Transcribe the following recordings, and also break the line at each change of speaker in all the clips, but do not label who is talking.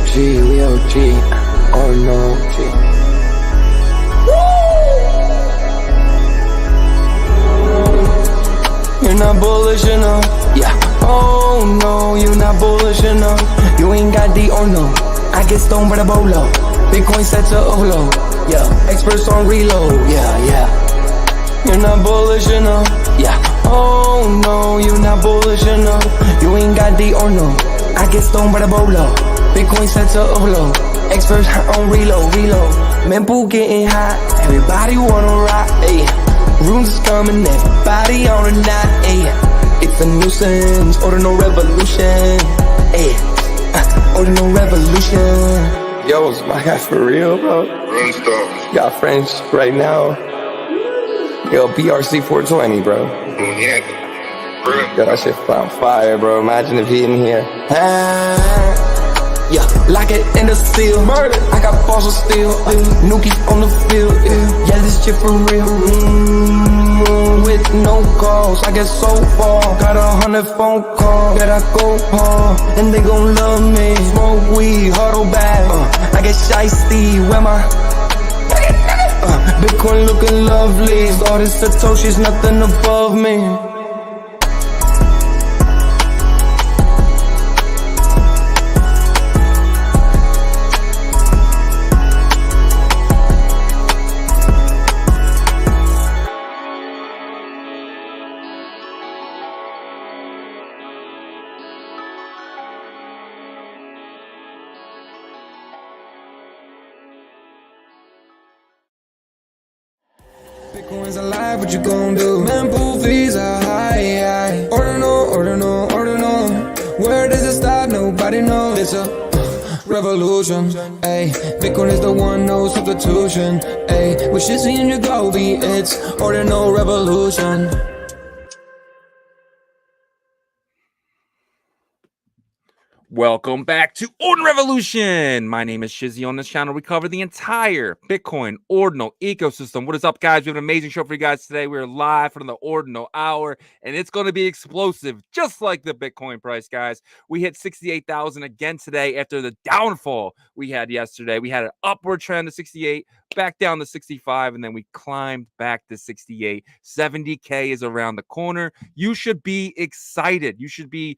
OG, we OG, oh no, G. You're not bullish enough, yeah. Oh no, you're not bullish enough. You ain't got D or no. I get stoned by the bolo. Bitcoin set to overload, yeah. Experts on reload, yeah. You're not bullish enough, yeah. Oh no, you're not bullish enough. You ain't got D or no. I get stoned by the bolo. Bitcoin set to overload. Experts on reload. Mempool getting hot. Everybody wanna rock, ayy. Runes is coming, everybody on a knot, ayy. It's a nuisance, Ordinal Revolution, ayy. Ordinal Revolution. Yo, it's my guy for real, bro.
Run stuff.
Got friends right now. Yo, BRC 420, bro.
Yeah.
Yo, that shit on fire, bro. Imagine if he in here. Yeah, lock it in the seal. Murder. I got balls of steel. Nuki on the field. Yeah, this shit for real. With no calls, I get so far. Got 100 phone calls that I go hard, and they gon' love me. Smoke weed, huddle back. I get shiesty. Where my Bitcoin looking lovely. All this Satoshi's nothing above me. Bitcoin's alive, what you gon' do? Mempool fees are high. Ordinal. Where does it stop? Nobody knows. It's a revolution, ayy. Bitcoin is the one, no substitution, ayy. With Shizzy and Yagobi, it's Ordinal Revolution.
Welcome back to Ordinal Revolution. My name is Shizzy. On this channel, we cover the entire Bitcoin Ordinal ecosystem. What is up, guys? We have an amazing show for you guys today. We're live from the Ordinal Hour, and it's going to be explosive, just like the Bitcoin price, guys. We hit 68,000 again today after the downfall we had yesterday. We had an upward trend to 68, back down to 65, and then we climbed back to 68. 70K is around the corner. You should be excited. You should be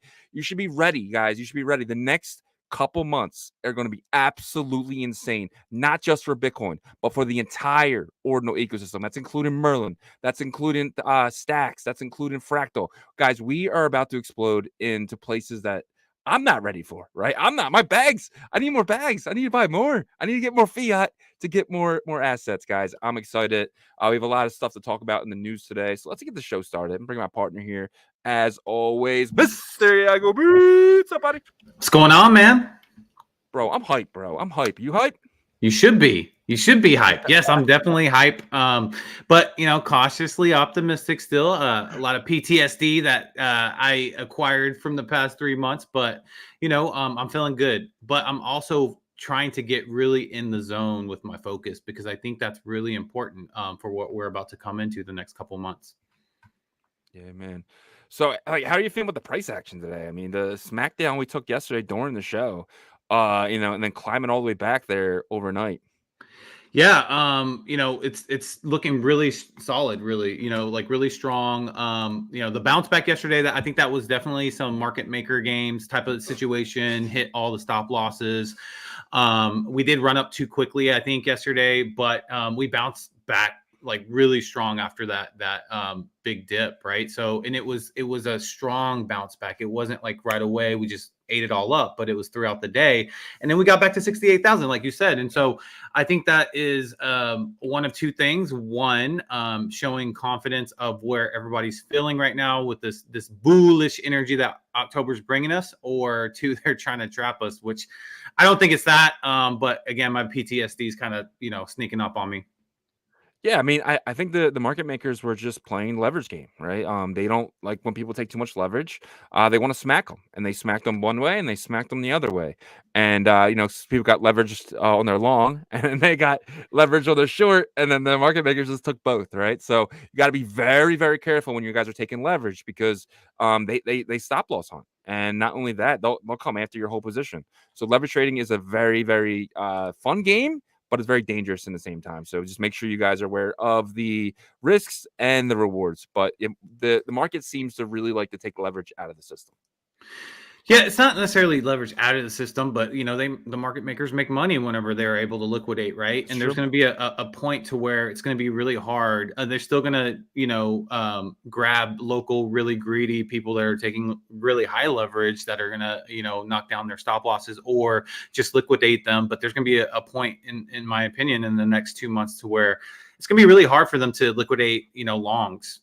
ready, guys. You should be ready. The next couple months are going to be absolutely insane, not just for Bitcoin, but for the entire Ordinal ecosystem. That's including Merlin. That's including Stacks. That's including Fractal. Guys, we are about to explode into places that I'm not ready for, right? I'm not. My bags. I need more bags. I need to buy more. I need to get more fiat to get more assets, guys. I'm excited. We have a lot of stuff to talk about in the news today. So let's get the show started and bring my partner here. As always, Mr. Yagobi. What's up, buddy?
What's going on, man?
Bro, I'm hype, bro. I'm hype. You hype?
You should be. You should be hype. Yes, I'm definitely hype. But cautiously optimistic still. A lot of PTSD that I acquired from the past 3 months. But I'm feeling good. But I'm also trying to get really in the zone with my focus, because I think that's really important for what we're about to come into the next couple months.
Yeah, man. So, how are you feeling with the price action today? I mean, the smackdown we took yesterday during the show, and then climbing all the way back there overnight.
Yeah, it's looking really solid, really, really strong. The bounce back yesterday, I think that was definitely some market maker games type of situation, hit all the stop losses. We did run up too quickly, I think, yesterday, but we bounced back like really strong after that big dip, right? So, and it was a strong bounce back. It wasn't like right away we just ate it all up, but it was throughout the day, and then we got back to 68,000, like you said. And so I think that is one of two things. One, showing confidence of where everybody's feeling right now with this bullish energy that October's bringing us, or two, they're trying to trap us, which I don't think it's that. But again, my PTSD is kind of sneaking up on me.
Yeah, I mean, I think the market makers were just playing leverage game, right? They don't like when people take too much leverage. They want to smack them, and they smacked them one way, and they smacked them the other way. And people got leveraged on their long, and then they got leverage on their short, and then the market makers just took both, right? So you got to be very, very careful when you guys are taking leverage, because they stop loss on, And not only that, they'll come after your whole position. So leverage trading is a very, very fun game, but it's very dangerous in the same time. So just make sure you guys are aware of the risks and the rewards. But the market seems to really like to take leverage out of the system.
Yeah, it's not necessarily leverage out of the system, but the market makers make money whenever they're able to liquidate, right?
That's
and there's
true.
going to be a point to where it's going to be really hard. They're still going to grab local really greedy people that are taking really high leverage that are going to knock down their stop losses or just liquidate them. But there's going to be a point in my opinion in the next 2 months to where it's going to be really hard for them to liquidate longs.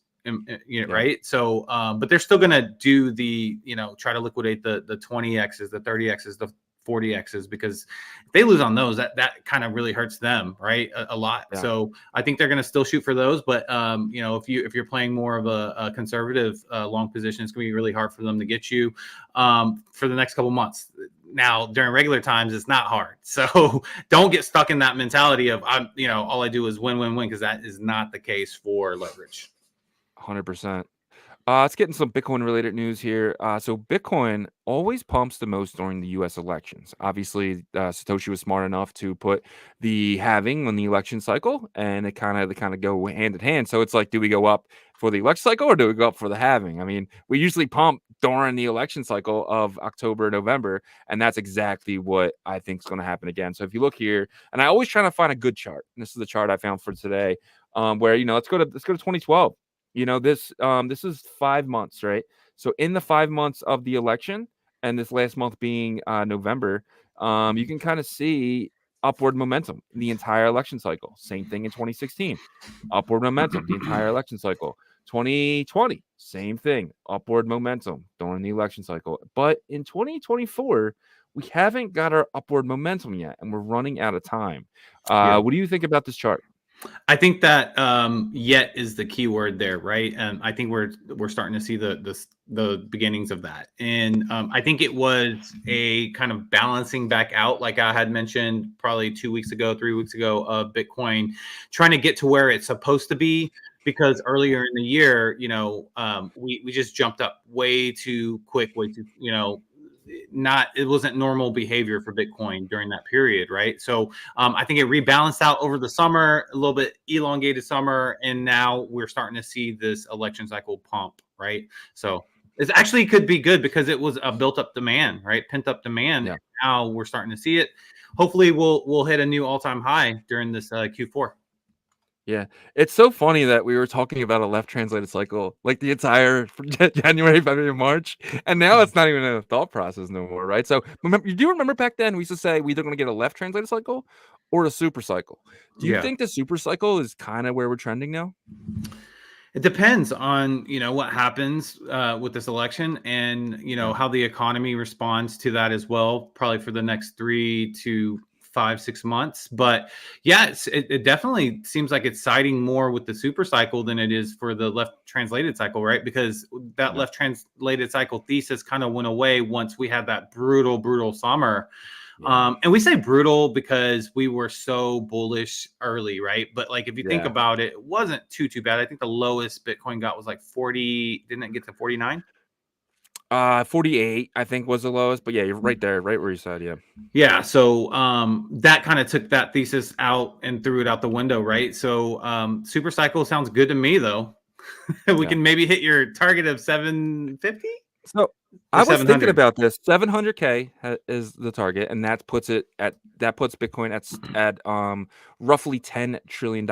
Right. So, but they're still going to do the, try to liquidate the 20Xs, the 30Xs, the 40Xs, because if they lose on those, that kind of really hurts them, right? A lot.
Yeah.
So I think they're going to still shoot for those. But, if you're playing more of a conservative long position, it's going to be really hard for them to get you for the next couple months. Now, during regular times, it's not hard. So don't get stuck in that mentality of, all I do is win, win, win, because that is not the case for leverage.
100%. Let's get into some Bitcoin related news here. So Bitcoin always pumps the most during the U.S. elections. Obviously, Satoshi was smart enough to put the halving on the election cycle, and they kind of go hand in hand. So it's like, do we go up for the election cycle or do we go up for the halving? I mean, we usually pump during the election cycle of October, November, and that's exactly what I think is going to happen again. So if you look here, and I always try to find a good chart. And this is the chart I found for today, where let's go to 2012. This is 5 months, right? So in the 5 months of the election, and this last month being November, you can kind of see upward momentum in the entire election cycle. Same thing in 2016, upward momentum the entire election cycle. 2020, same thing, upward momentum during the election cycle. But in 2024, we haven't got our upward momentum yet, and we're running out of time. What do you think about this chart?
I think that yet is the key word there, right? And I think we're starting to see the beginnings of that. And I think it was a kind of balancing back out, like I had mentioned probably 2 weeks ago, 3 weeks ago, of Bitcoin trying to get to where it's supposed to be. Because earlier in the year, we just jumped up way too quick, way too, it wasn't normal behavior for Bitcoin during that period, right? So I think it rebalanced out over the summer, a little bit elongated summer, and now we're starting to see this election cycle pump, right? So it actually could be good because it was a built-up demand, right? Pent-up demand.
Yeah.
Now we're starting to see it. Hopefully, we'll hit a new all-time high during this Q4.
Yeah, it's so funny that we were talking about a left translated cycle like the entire January, February, March, and now it's not even a thought process no more, right? So do you remember back then we used to say we're either going to get a left translated cycle or a super cycle? Do you think the super cycle is kind of where we're trending now?
It depends on, what happens with this election and, how the economy responds to that as well, probably for the next 3 to 5, 6 months. But yeah, it definitely seems like it's siding more with the super cycle than it is for the left translated cycle, right? Because that left translated cycle thesis kind of went away once we had that brutal summer. Yeah. And we say brutal because we were so bullish early, right? But like, if you think about it, it wasn't too bad. I think the lowest Bitcoin got was like 40. Didn't it get to 49?
48, I think, was the lowest. But yeah, you're right there, right where you said,
yeah. So that kind of took that thesis out and threw it out the window, right? So super cycle sounds good to me, though. We can maybe hit your target of 750.
So I was thinking about this. 700K is the target, and that puts Bitcoin at roughly $10 trillion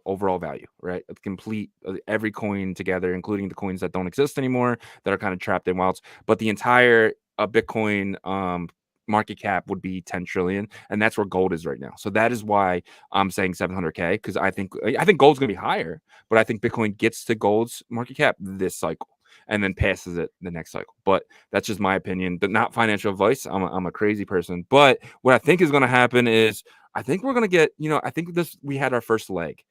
overall value, right? Complete every coin together, including the coins that don't exist anymore that are kind of trapped in wallets. But the entire Bitcoin market cap would be 10 trillion, and that's where gold is right now. So that is why I'm saying 700K, because I think gold's gonna be higher, but I think Bitcoin gets to gold's market cap this cycle and then passes it the next cycle. But that's just my opinion, but not financial advice. I'm a crazy person. But what I think is going to happen is I think we're going to get, I think we had our first leg,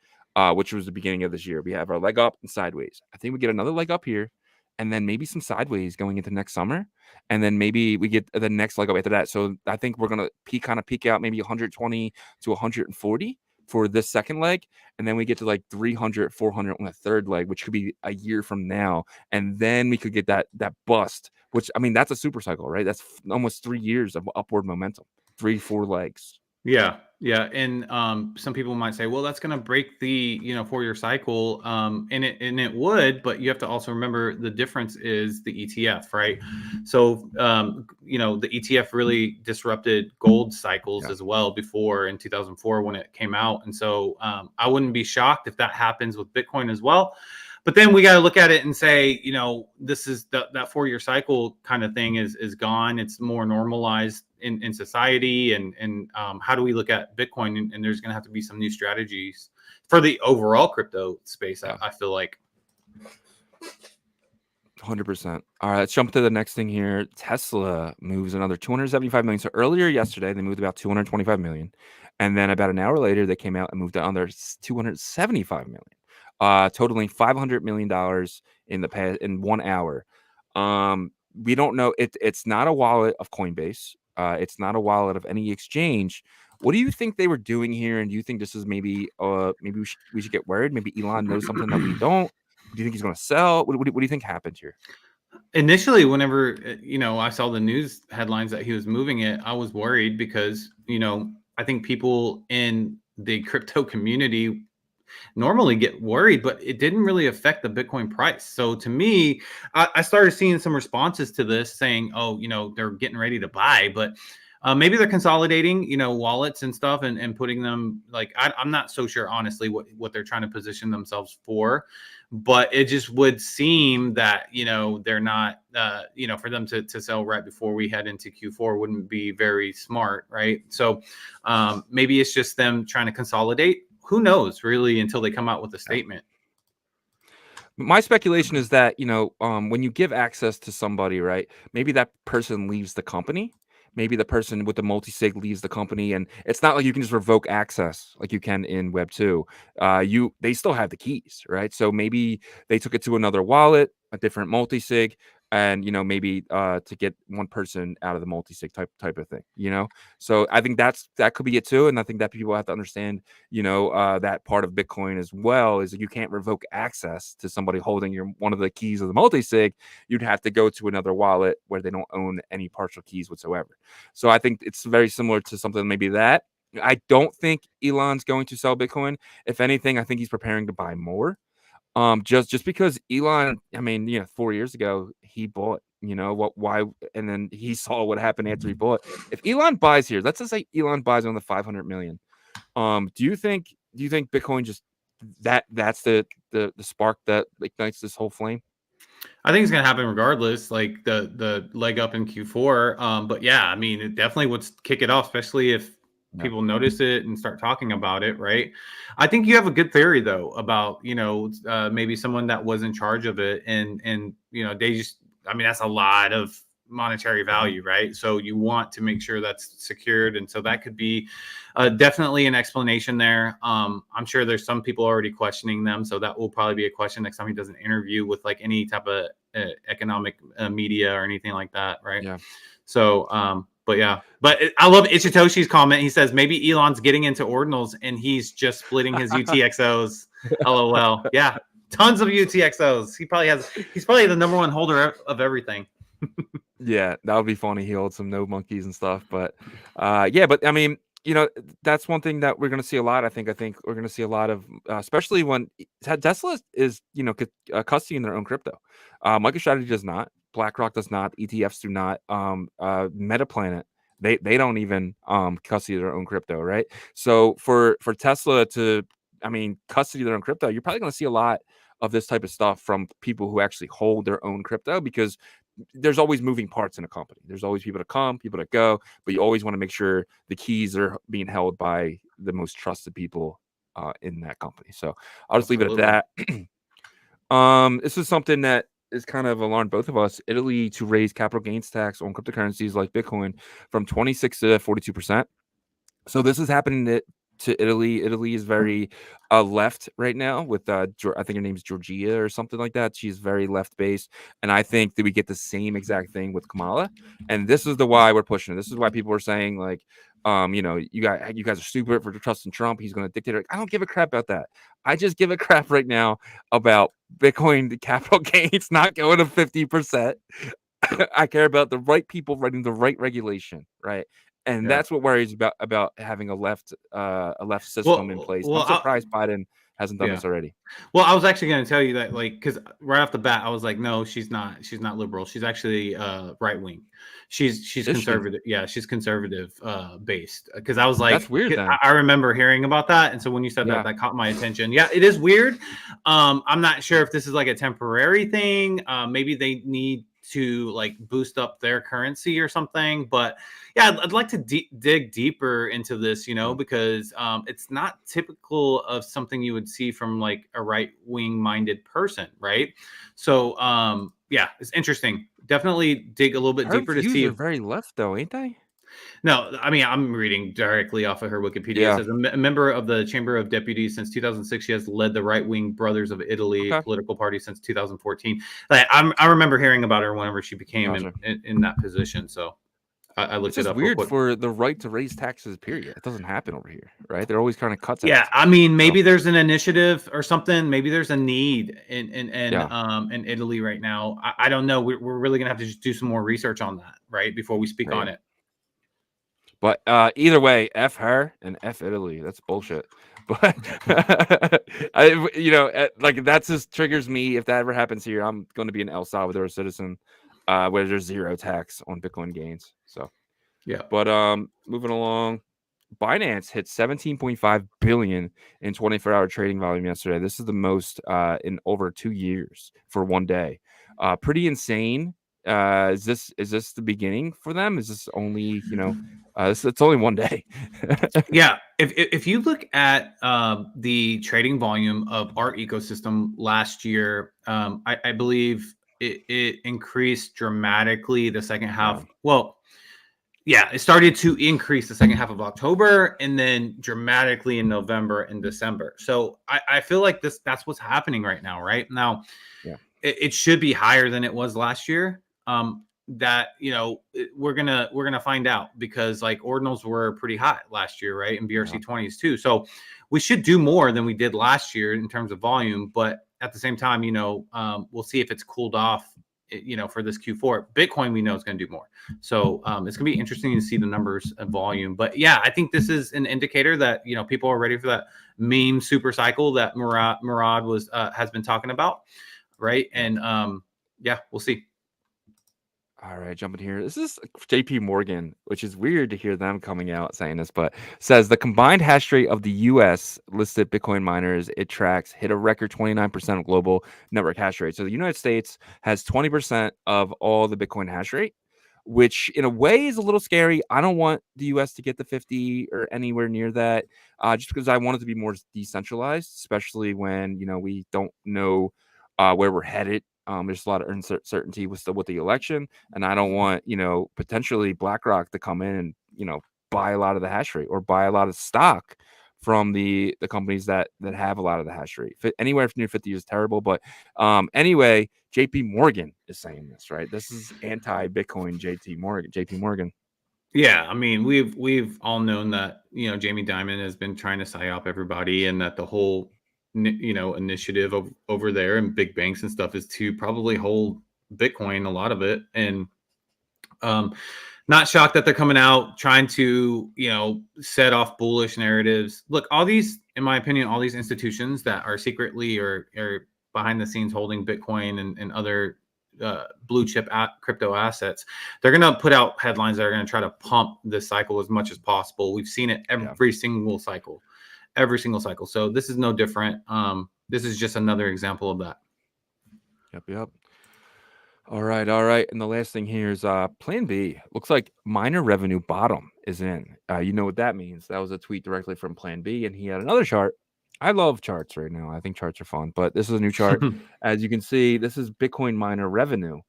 which was the beginning of this year. We have our leg up and sideways. I think we get another leg up here, and then maybe some sideways going into next summer. And then maybe we get the next leg up after that. So I think we're going to peak out maybe 120 to 140 for this second leg, and then we get to like 300, 400 on the third leg, which could be a year from now, and then we could get that bust which I mean, that's a super cycle, right? That's almost 3 years of upward momentum, 3-4 legs.
Yeah, yeah, and some people might say, well, that's going to break the 4-year cycle, and it would, but you have to also remember the difference is the ETF, right? So the ETF really disrupted gold cycles as well before in 2004 when it came out, and so I wouldn't be shocked if that happens with Bitcoin as well. But then we got to look at it and say, this is that 4-year cycle kind of thing is gone. It's more normalized in society. And how do we look at Bitcoin? And there's going to have to be some new strategies for the overall crypto space. I feel like.
100%. All right, let's jump to the next thing here. Tesla moves another 275 million. So earlier yesterday, they moved about 225 million. And then about an hour later, they came out and moved another 275 million. Totaling $500 million in 1 hour. We don't know. It's not a wallet of Coinbase. It's not a wallet of any exchange. What do you think they were doing here? And do you think this is maybe we should get worried? Maybe Elon knows something that we don't. Do you think he's going to sell? What do you think happened here?
Initially, whenever I saw the news headlines that he was moving it, I was worried because I think people in the crypto community normally get worried, but it didn't really affect the Bitcoin price. So to me, I started seeing some responses to this saying, oh, they're getting ready to buy, but maybe they're consolidating, wallets and stuff and putting them I'm not so sure, honestly, what they're trying to position themselves for. But it just would seem that, they're not, for them to sell right before we head into Q4 wouldn't be very smart, right? So maybe it's just them trying to consolidate. Who knows, really, until they come out with a statement.
My speculation is that, when you give access to somebody, right, maybe that person leaves the company. Maybe the person with the multi-sig leaves the company, and it's not like you can just revoke access like you can in Web 2. They still have the keys, right? So maybe they took it to another wallet, a different multi-sig, and maybe to get one person out of the multi-sig type of thing. So I think that could be it too, and I think that people have to understand, that part of Bitcoin as well is that you can't revoke access to somebody holding one of the keys of the multi-sig. You'd have to go to another wallet where they don't own any partial keys whatsoever. So I think it's very similar to something maybe that. I don't think Elon's going to sell Bitcoin. If anything, I think he's preparing to buy more. Just because Elon, 4 years ago he bought, why, and then he saw what happened after he bought. If Elon buys here, let's just say Elon buys on the 500 million. Do you think Bitcoin just that's the spark that ignites this whole flame?
I think it's going to happen regardless, like the leg up in Q4. But yeah, it definitely would kick it off, especially if people notice it and start talking about it, right? I think you have a good theory though about maybe someone that was in charge of it, and they just, that's a lot of monetary value, right? So you want to make sure that's secured, and so that could be definitely an explanation there. I'm sure there's some people already questioning them, so that will probably be a question next time he does an interview with any type of economic media or anything like that, right?
Yeah.
So I love Ichitoshi's comment. He says maybe Elon's getting into ordinals and he's just splitting his UTXOs. LOL. Yeah, tons of UTXOs. He's probably the number one holder of everything.
Yeah, that would be funny. He holds some node monkeys and stuff, but that's one thing that we're going to see a lot. I think we're going to see a lot of, especially when Tesla is, custodying their own crypto. MicroStrategy does not. BlackRock does not. ETFs do not. Metaplanet, they don't even custody their own crypto, right? So for Tesla to, custody their own crypto, you're probably going to see a lot of this type of stuff from people who actually hold their own crypto, because there's always moving parts in a company. There's always people to come, people to go, but you always want to make sure the keys are being held by the most trusted people in that company. So I'll just leave it at that. This is something that is kind of alarmed both of us. Italy to raise capital gains tax on cryptocurrencies like Bitcoin from 26 to 42%. So this is happening to Italy. Italy is very left right now with I think her name's Georgia or something like that. She's very left based, and I think that we get the same exact thing with Kamala. And this is why we're pushing it. This is why people are saying you guys are stupid for trusting Trump. He's going to dictate. I don't give a crap about that. I just give a crap right now about Bitcoin capital gains not going to 50%. I care about the right people writing the right regulation, right? And
Yeah.
that's what worries about having a left system in place. I'm surprised Biden hasn't done
yeah.
this already.
Well, I was actually going to tell you that, like, because right off the bat, I was like, no, she's not. She's not liberal. She's actually right wing. She's
Is she?
conservative. Yeah, she's conservative based. Because I was
That's
like,
weird then.
I remember hearing about that, and so when you said
Yeah.
that caught my attention. Yeah, it is weird. I'm not sure if this is like a temporary thing. Maybe they need to like boost up their currency or something. But yeah, I'd like to dig deeper into this, because it's not typical of something you would see from like a right wing minded person, right? So yeah, it's interesting. Definitely dig a little bit
Her
deeper to
views
see
are
if.
very left, though, ain't they?
No, I mean, I'm reading directly off of her Wikipedia. It
Yeah.
says a member of the Chamber of Deputies since 2006. She has led the right wing Brothers of Italy
Okay.
political party since 2014. Like, I remember hearing about her whenever she became
Gotcha.
in that position. So I looked
It's
it
just
up real
weird
quick.
for the right to raise taxes, period. It doesn't happen over here, right? They're always kind of cuts
Yeah,
out.
I mean, maybe
So,
there's an initiative or something. Maybe there's a need
yeah.
in Italy right now. I don't know. We're really gonna have to just do some more research on that, right, before we speak on
Right.
it.
But either way, F her and F Italy. That's bullshit. But like that just triggers me. If that ever happens here, I'm going to be an El Salvador citizen, where there's zero tax on Bitcoin gains. So,
Yeah.
but moving along, Binance hit 17.5 billion in 24-hour trading volume yesterday. This is the most in over 2 years for one day. Pretty insane. Is this the beginning for them? Is this only it's only one day?
Yeah. If you look at the trading volume of our ecosystem last year, I believe it increased dramatically the second half.
Yeah.
Well, yeah, it started to increase the second half of October and then dramatically in November and December. So I feel like that's what's happening right now, right? Now,
Yeah.
it should be higher than it was last year. That we're gonna find out, because like ordinals were pretty hot last year, right? And BRC20s too. So we should do more than we did last year in terms of volume, but at the same time, we'll see if it's cooled off, for this Q4. Bitcoin, we know is going to do more. So it's going to be interesting to see the numbers and volume. But yeah, I think this is an indicator that, people are ready for that meme super cycle that Murad has been talking about. Right. And yeah, we'll see.
All right, jumping here. This is JP Morgan, which is weird to hear them coming out saying this, but says the combined hash rate of the US listed Bitcoin miners it tracks hit a record 29% of global network hash rate. So the United States has 20% of all the Bitcoin hash rate, which in a way is a little scary. I don't want the US to get the 50 or anywhere near that, just because I want it to be more decentralized, especially when, we don't know where we're headed. There's a lot of uncertainty with the election, and I don't want potentially BlackRock to come in and buy a lot of the hash rate or buy a lot of stock from the companies that have a lot of the hash rate. Anywhere from near 50 is terrible, but anyway, JP Morgan is saying this, right? This is anti-Bitcoin JP Morgan.
Yeah, I mean, we've all known that Jamie Dimon has been trying to psyop everybody, and that the whole initiative over there and big banks and stuff is to probably hold Bitcoin, a lot of it. And not shocked that they're coming out trying to set off bullish narratives. Look, all these, in my opinion, all these institutions that are secretly or behind the scenes holding Bitcoin and other blue chip crypto assets, they're going to put out headlines that are going to try to pump this cycle as much as possible. We've seen it every single cycle. So this is no different. This is just another example of that.
Yep. All right. And the last thing here is Plan B. Looks like miner revenue bottom is in. You know what that means? That was a tweet directly from Plan B, and he had another chart. I love charts right now. I think charts are fun, but this is a new chart. As you can see, this is Bitcoin miner revenue.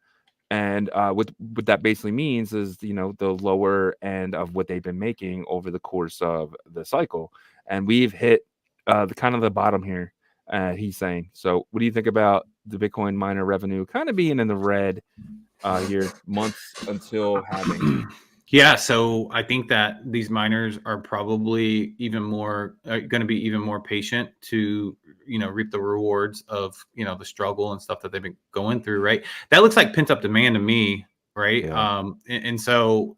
And what that basically means is, the lower end of what they've been making over the course of the cycle. And we've hit the bottom here, he's saying. So what do you think about the Bitcoin miner revenue kind of being in the red here months until halving?
Yeah, so I think that these miners are probably going to be even more patient to reap the rewards of the struggle and stuff that they've been going through, right? That looks like pent up demand to me. right?
Yeah.
And so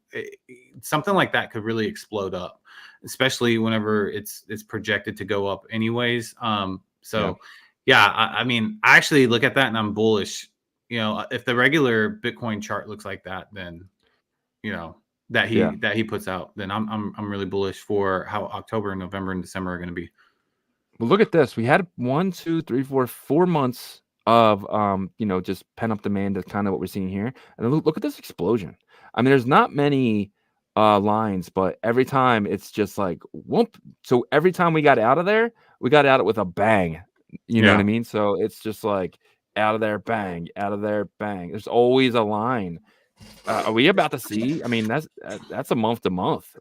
something like that could really explode up, especially whenever it's projected to go up anyways. So yeah, I mean, I actually look at that and I'm bullish. You know, if the regular Bitcoin chart looks like that, then you know that he puts out, then I'm really bullish for how October and November and December are going to be.
Well, look at this. We had 1, 2, 3, 4, 4 months of just pent up demand. That's kind of what we're seeing here. And look at this explosion. I mean, there's not many lines, but every time it's just like whoop. So every time we got out of there, we got out with a bang. You know what I mean? So it's just like out of there, bang, out of there, bang. There's always a line. Are we about to see? I mean, that's a month to month.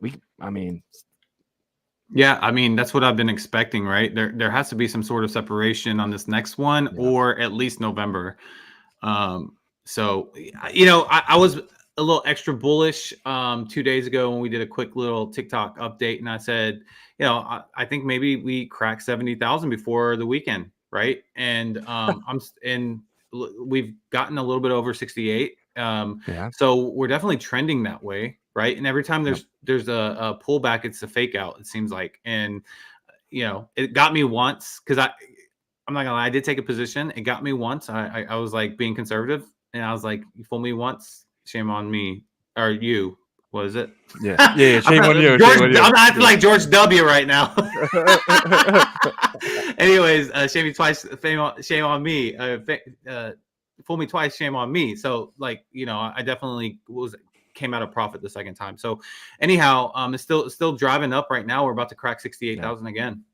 Yeah, I mean, that's what I've been expecting, right? There has to be some sort of separation on this next one, or at least November. So I was a little extra bullish 2 days ago when we did a quick little TikTok update, and I said, I think maybe we crack 70,000 before the weekend, right? And we've gotten a little bit over 68. So we're definitely trending that way, right? And every time there's a pullback, it's a fake out, it seems like. And it got me once, because I'm not gonna lie, I did take a position. It got me once. I was like being conservative, and I was like, you fool me once, shame on me. Or you, what is it?
Yeah. Shame on you.
I'm acting like George W right now. Anyways, shame me twice, shame on me. Fool me twice, shame on me. So I definitely came out of profit the second time. So anyhow, it's still driving up right now. We're about to crack 68,000 again.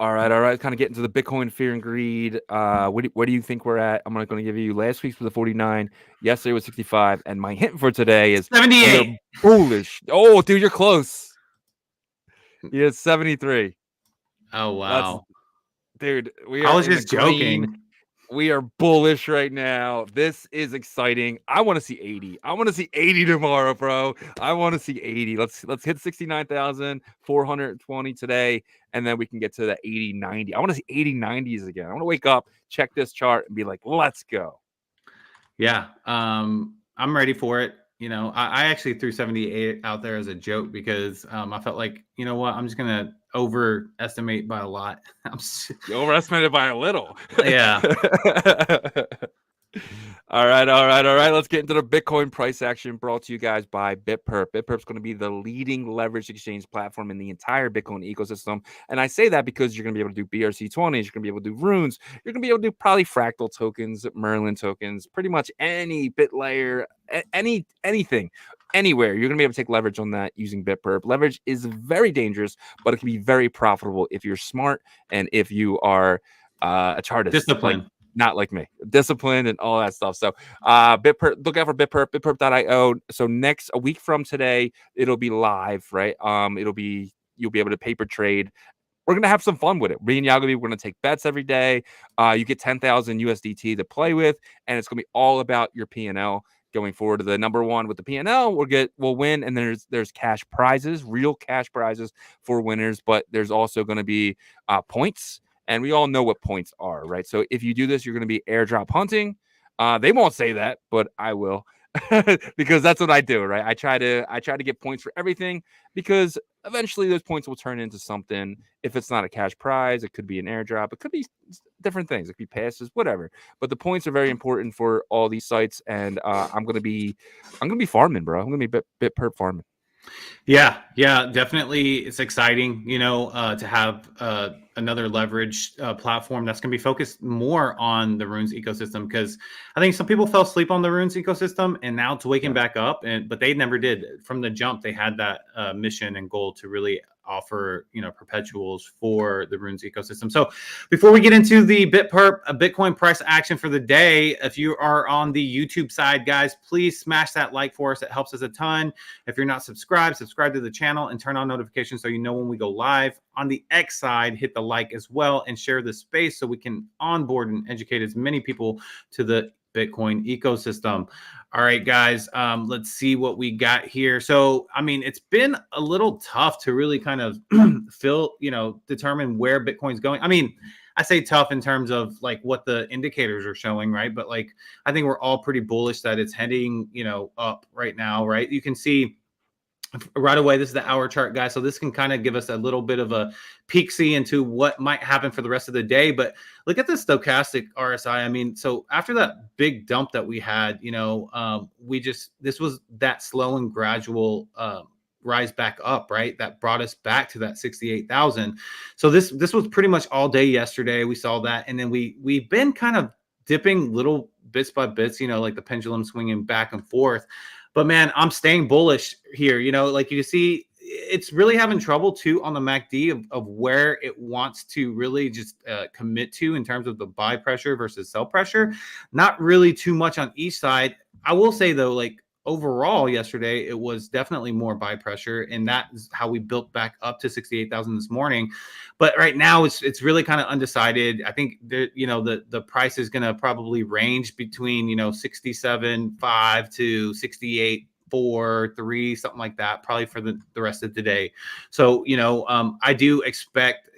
All right. Kind of get into the Bitcoin fear and greed. What do you think we're at? I'm going to give you last week's was 49. Yesterday was 65, and my hint for today is
78.
Bullish. Oh, dude, you're close. Yeah, 73.
Oh wow,
dude.
I was just joking.
We are bullish right now. This is exciting. I want to see 80. I want to see 80 tomorrow, bro. I want to see 80. Let's hit 69,420 today, and then we can get to the 80, 90. I want to see 80, 90s again. I want to wake up, check this chart, and be like, let's go.
Yeah, I'm ready for it. I actually threw 78 out there as a joke because I felt like, you know what, I'm just gonna overestimate by a lot.
You overestimated by a little.
Yeah.
All right. Let's get into the Bitcoin price action brought to you guys by BitPerp. BitPerp is going to be the leading leverage exchange platform in the entire Bitcoin ecosystem. And I say that because you're going to be able to do BRC20s, you're going to be able to do runes, you're going to be able to do probably fractal tokens, Merlin tokens, pretty much any bit layer, anything. Anywhere you're going to be able to take leverage on that using BitPerp. Leverage is very dangerous, but it can be very profitable if you're smart and if you are a chartist.
Disciplined.
Not like me, disciplined and all that stuff. So BitPerp, look out for BitPerp, bitperp.io. So a week from today, it'll be live, right? You'll be able to paper trade. We're going to have some fun with it. Me and Yagobi, we're going to take bets every day. You get 10,000 USDT to play with, and it's going to be all about your P&L going forward. To the number one with the P&L, we'll win, and there's cash prizes, real cash prizes for winners, but there's also going to be points. And we all know what points are, right? So if you do this, you're going to be airdrop hunting. They won't say that, but I will, because that's what I do, right? I try to get points for everything, because eventually those points will turn into something. If it's not a cash prize, it could be an airdrop. It could be different things. It could be passes, whatever. But the points are very important for all these sites, and I'm gonna be farming, bro. I'm gonna be BitPerp farming.
Yeah, definitely. It's exciting, to have another leverage platform that's going to be focused more on the Runes ecosystem, because I think some people fell asleep on the Runes ecosystem, and now it's waking back up. But they never did. From the jump, they had that mission and goal to really offer perpetuals for the Runes ecosystem. So before we get into the BitPerp Bitcoin price action for the day, if you are on the YouTube side, guys, please smash that like for us. It helps us a ton. If you're not subscribed, subscribe to the channel and turn on notifications so you know when we go live. On the X side, hit the like as well and share the space so we can onboard and educate as many people to the Bitcoin ecosystem. All right, guys, let's see what we got here. So, I mean, it's been a little tough to really kind of determine where Bitcoin's going. I mean, I say tough in terms of like what the indicators are showing, right? But like I think we're all pretty bullish that it's heading, up right now, right? You can see right away, this is the hour chart, guys. So this can kind of give us a little bit of a peek see into what might happen for the rest of the day. But look at the stochastic RSI. I mean, so after that big dump that we had, this was that slow and gradual rise back up, right? That brought us back to that 68,000. So this was pretty much all day yesterday. We saw that, and then we've been kind of dipping little bits by bits, like the pendulum swinging back and forth. But man, I'm staying bullish here. Like you see, it's really having trouble too on the MACD of where it wants to really just commit to in terms of the buy pressure versus sell pressure. Not really too much on each side. I will say though, like overall yesterday, it was definitely more buy pressure, and that is how we built back up to 68,000 this morning. But right now, it's really kind of undecided. I think the price is going to probably range between 67.5 to 68.4, 3, something like that, probably for the rest of the day. So I do expect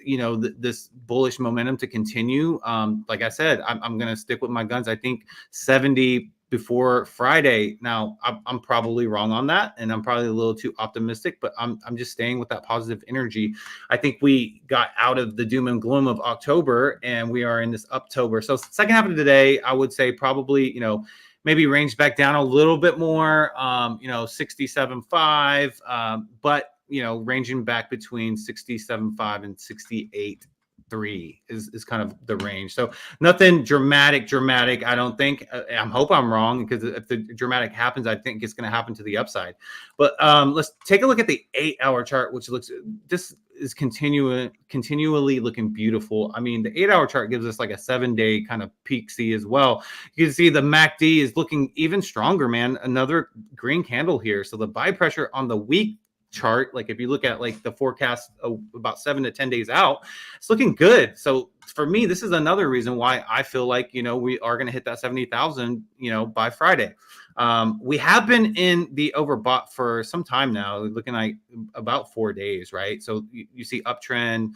this bullish momentum to continue. Like I said, I'm going to stick with my guns. I think 70 before Friday. Now, I'm probably wrong on that, and I'm probably a little too optimistic, but I'm just staying with that positive energy. I think we got out of the doom and gloom of October, and we are in this Uptober. So second half of the day, I would say probably, maybe range back down a little bit more, 67.5, but, ranging back between 67.5 and 68.3 is kind of the range. So nothing dramatic. I don't think. I hope I'm wrong, because if the dramatic happens, I think it's going to happen to the upside. But let's take a look at the 8-hour chart, which this is continually looking beautiful. I mean, the 8-hour chart gives us like a 7-day kind of peak see as well. You can see the MACD is looking even stronger, man. Another green candle here. So the buy pressure on the week chart, like if you look at like the forecast about 7 to 10 days out, it's looking good. So for me, this is another reason why I feel like we are going to hit that 70,000 by Friday. We have been in the overbought for some time now, looking like about 4 days, right? So you see uptrend,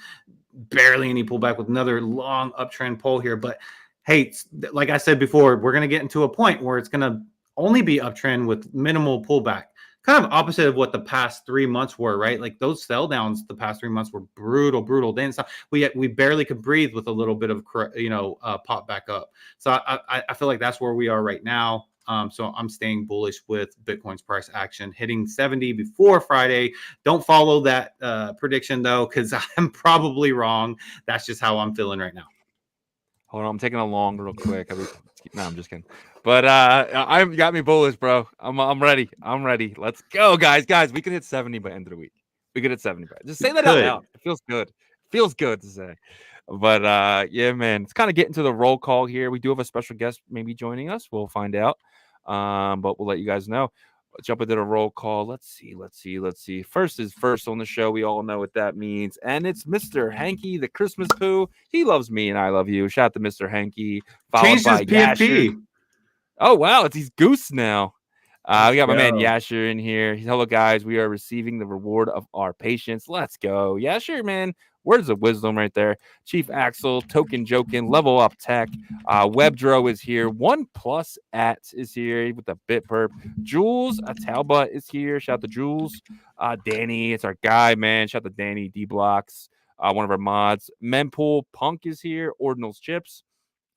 barely any pullback, with another long uptrend pull here. But hey, like I said before, we're going to get into a point where it's going to only be uptrend with minimal pullback. Kind of opposite of what the past 3 months were, right? Like those sell downs the past 3 months were brutal. Then we barely could breathe with a little bit of pop back up. So I feel like that's where we are right now. So I'm staying bullish with Bitcoin's price action hitting 70 before Friday. Don't follow that prediction though, because I'm probably wrong. That's just how I'm feeling right now.
Hold on, I'm taking a long real quick. No, I'm just kidding. But I've got me bullish, bro. I'm ready. Let's go, guys. We can hit 70 by end of the week. We can hit 70 by. Just say that out loud. It feels good. To say. But yeah, man, it's kind of getting to the roll call here. We do have a special guest maybe joining us. We'll find out. But we'll let you guys know. Jump into the roll call. Let's see. First is first on the show. We all know what that means. And it's Mr. Hanky, the Christmas poo. He loves me and I love you. Shout out to Mr. Hanky. Followed by Yasher. Oh, wow. He's Goose now. We got my man Yasher in here. Hello, guys. We are receiving the reward of our patience. Let's go. Yasher, man. Words of wisdom right there. Chief Axel, Token Jokin, Level Up Tech. Webdro is here. OnePlus at is here with the BitPerp. Jules Talbot is here. Shout out to Jules. Danny, it's our guy, man. Shout out to Danny D Blocks, one of our mods. Mempool Punk is here. Ordinals Chips.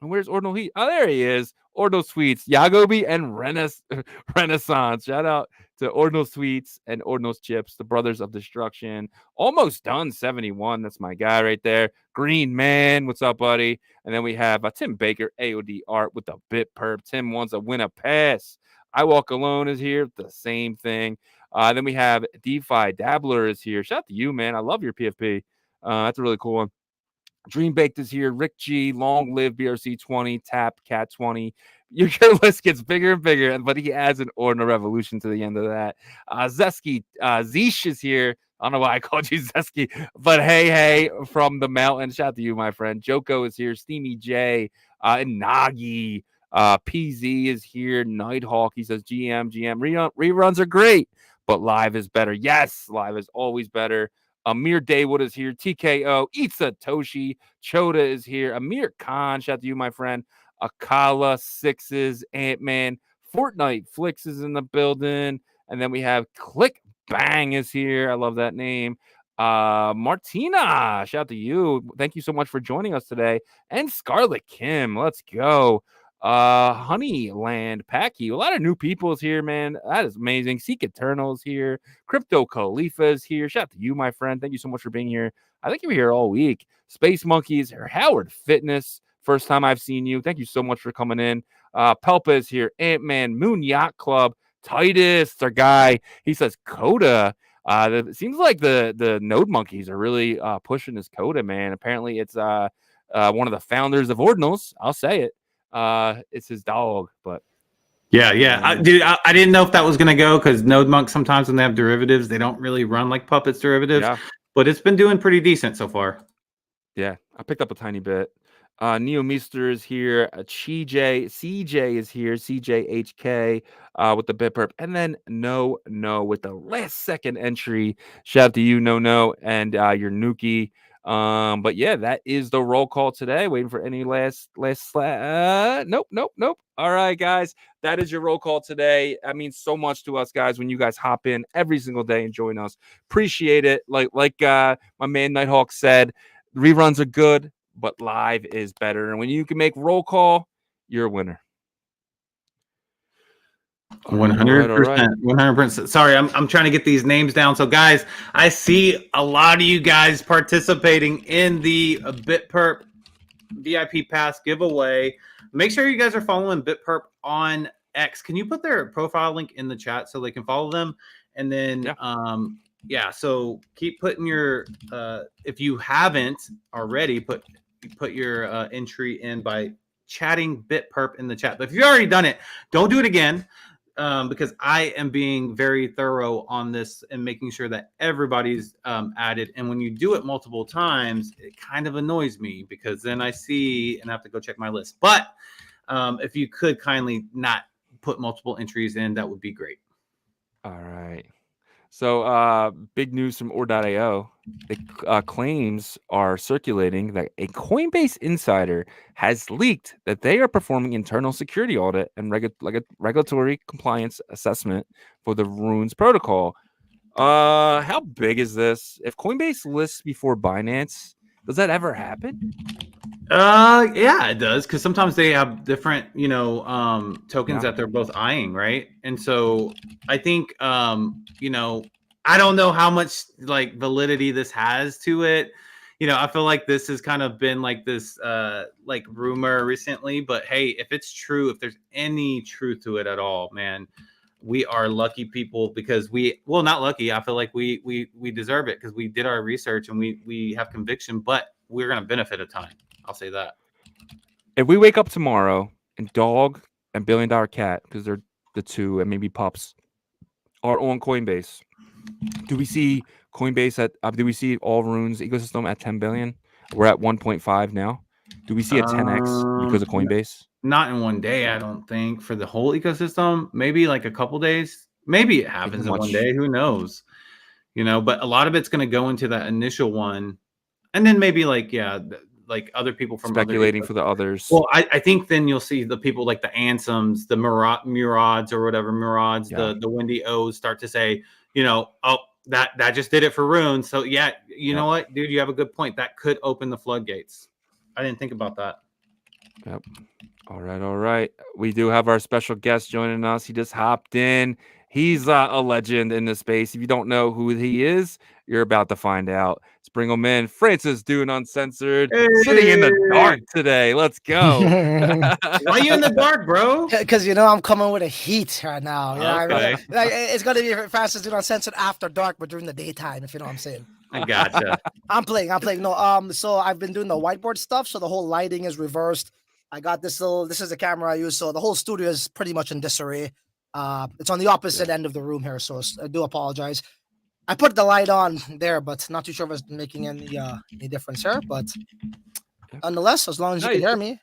And where's Ordinal Heat? Oh, there he is. Ordinal Sweets, Yagobi and Renaissance. Shout out to Ordinal Sweets and Ordinal Chips, the brothers of destruction. Almost done 71. That's my guy right there. Green Man, what's up, buddy? And then we have Tim Baker, AOD Art with the BitPerp. Tim wants a win a pass. I Walk Alone is here. The same thing. Then we have DeFi Dabbler is here. Shout out to you, man. I love your PFP. That's a really cool one. Dream Baked is here. Rick G, Long Live BRC 20, Tap Cat 20. Your list gets bigger and bigger, but he adds an Ordinal Revolution to the end of that. Zesky, Zeesh is here. I don't know why I called you Zesky, but hey, from the mountain. Shout out to you, my friend. Joko is here. Steamy J, and Nagi. PZ is here. Nighthawk, he says, GM, reruns are great, but live is better. Yes, live is always better. Amir Daywood is here. TKO. Itza Toshi. Choda is here. Amir Khan. Shout out to you, my friend. Akala, Sixes, Ant-Man. Fortnite Flicks is in the building. And then we have Click Bang is here. I love that name. Martina, shout out to you. Thank you so much for joining us today. And Scarlett Kim, let's go. Honeyland Packy, a lot of new people is here, man. That is amazing. Seek Eternal is here. Crypto Khalifa is here. Shout out to you, my friend. Thank you so much for being here. I think you were here all week. Space Monkeys, Howard Fitness. First time I've seen you. Thank you so much for coming in. Pelpa is here. Ant-Man, Moon Yacht Club. Titus, our guy. He says Coda. It seems like the Node Monkeys are really pushing this Coda, man. Apparently, it's one of the founders of Ordinals. I'll say it. It's his dog, but
yeah. Dude, I didn't know if that was gonna go because Node Monk sometimes when they have derivatives, they don't really run like Puppet's derivatives.
Yeah.
But it's been doing pretty decent so far.
Yeah, I picked up a tiny bit. Neo Meester is here. CJ is here. CJHK with the BitPerp. And then No with the last second entry. Shout out to you, No, and your Nuki. But yeah, that is the roll call today. Waiting for any last nope. All right, guys. That is your roll call today. That means so much to us, guys, when you guys hop in every single day and join us. Appreciate it. Like my man Nighthawk said, reruns are good, but live is better. And when you can make roll call, you're a winner.
100%. 100%. Sorry, I'm trying to get these names down. So, guys, I see a lot of you guys participating in the BitPerp VIP Pass giveaway. Make sure you guys are following BitPerp on X. Can you put their profile link in the chat so they can follow them? And then, so keep putting your if you haven't already, put your entry in by chatting BitPerp in the chat. But if you've already done it, don't do it again. Because I am being very thorough on this and making sure that everybody's added. And when you do it multiple times, it kind of annoys me because then I see and I have to go check my list. But if you could kindly not put multiple entries in, that would be great.
All right. So big news from Or.io. The claims are circulating that a Coinbase insider has leaked that they are performing internal security audit and regulatory compliance assessment for the Runes protocol. How big is this? If Coinbase lists before Binance, does that ever happen?
Yeah, it does, because sometimes they have different, tokens that they're both eyeing, right? And so I think, I don't know how much like validity this has to it. I feel like this has kind of been like this like rumor recently, but hey, if it's true, if there's any truth to it at all, man, we are lucky people because not lucky. I feel like we deserve it because we did our research and we have conviction, but we're going to benefit a ton. I'll say that.
If we wake up tomorrow and Dog and Billion Dollar Cat, because they're the two, and maybe Pups, are on Coinbase, do we see Coinbase at? Do we see all Runes ecosystem at 10 billion? We're at 1.5 now. Do we see a 10x because of Coinbase?
Not in one day, I don't think. For the whole ecosystem, maybe like a couple days. Maybe it happens in one day. Who knows? But a lot of it's going to go into that initial one, and then maybe like other people from
speculating for the others.
Well, I think then you'll see the people like the Ansems, the Murads or whatever, the Wendy O's start to say, that just did it for Runes. So yeah, you know what, dude, you have a good point. That could open the floodgates. I didn't think about that.
Yep. All right. We do have our special guest joining us. He just hopped in. He's a legend in the space. If you don't know who he is, you're about to find out. Let's bring him in. Francis doing Uncensored, sitting in the dark today. Let's go.
Why are you in the dark, bro?
Because I'm coming with a heat right now.
Okay.
It's gonna be Francis doing Uncensored after dark, but during the daytime, if you know what I'm saying.
I gotcha.
I'm playing. No, so I've been doing the whiteboard stuff. So the whole lighting is reversed. I got this is the camera I use. So the whole studio is pretty much in disarray. It's on the opposite end of the room here, so I do apologize. I put the light on there, but not too sure if it's making any difference here. But nonetheless, as long as you can hear me.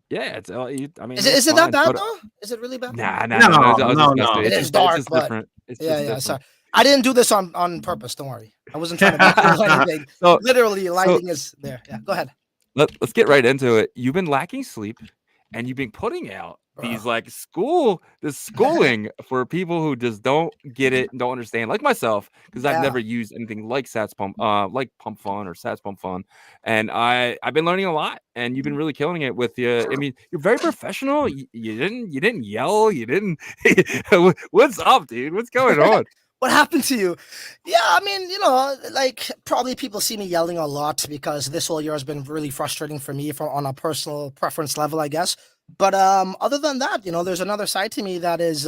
Yeah, it's.
Is it that bad though? Is it really bad?
No.
It is dark, but
it's
yeah.
different.
Sorry. I didn't do this on purpose. Don't worry. I wasn't trying to make you do anything.
So-
Literally, lighting is there. Yeah, go ahead.
Let's get right into it. You've been lacking sleep, and you've been putting out these like schooling for people who just don't get it and don't understand, like myself, because I've never used anything like Sats Pump, like Pump Fun or Sats Pump Fun, and I've been learning a lot, and you've been really killing it with you. I mean, you're very professional. You didn't yell. You didn't. What's up, dude? What's going on?
What happened to you? Yeah, I mean, like probably people see me yelling a lot because this whole year has been really frustrating for me on a personal preference level, I guess. But other than that, there's another side to me that is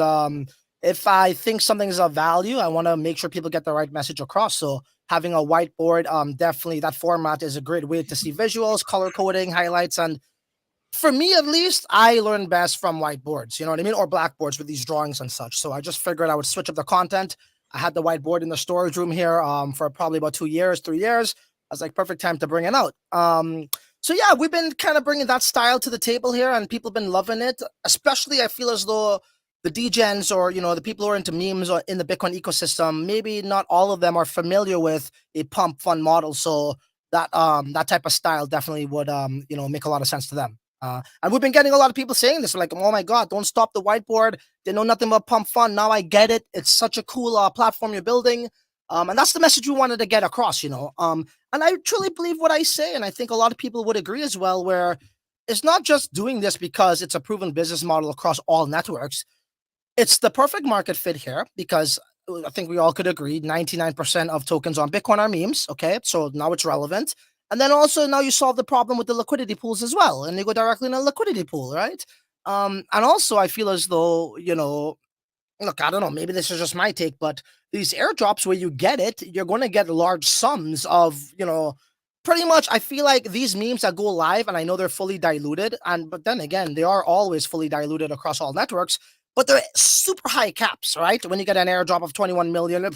if I think something is of value, I want to make sure people get the right message across. So having a whiteboard, definitely that format is a great way to see visuals, color coding, highlights, and for me at least, I learn best from whiteboards, you know what I mean, or blackboards with these drawings and such. So I just figured I would switch up the content. I had the whiteboard in the storage room here for probably about 3 years. I was like, perfect time to bring it out. So yeah, we've been kind of bringing that style to the table here, and people have been loving it. Especially, I feel as though the degens or the people who are into memes or in the Bitcoin ecosystem, maybe not all of them are familiar with a pump fund model. So that that type of style definitely would make a lot of sense to them. And we've been getting a lot of people saying this, like, oh my God, don't stop the whiteboard. They know nothing about pump fund. Now I get it. It's such a cool platform you're building. And that's the message we wanted to get across, and I truly believe what I say. And I think a lot of people would agree as well, where it's not just doing this because it's a proven business model across all networks. It's the perfect market fit here because I think we all could agree 99% of tokens on Bitcoin are memes. Okay. So now it's relevant. And then also now you solve the problem with the liquidity pools as well. And you go directly in a liquidity pool, right? And also I feel as though, look, I don't know, maybe this is just my take, but these airdrops where you get it, you're going to get large sums of, pretty much. I feel like these memes that go live, and I know they're fully diluted, but then again, they are always fully diluted across all networks, but they're super high caps, right? When you get an airdrop of 21 million.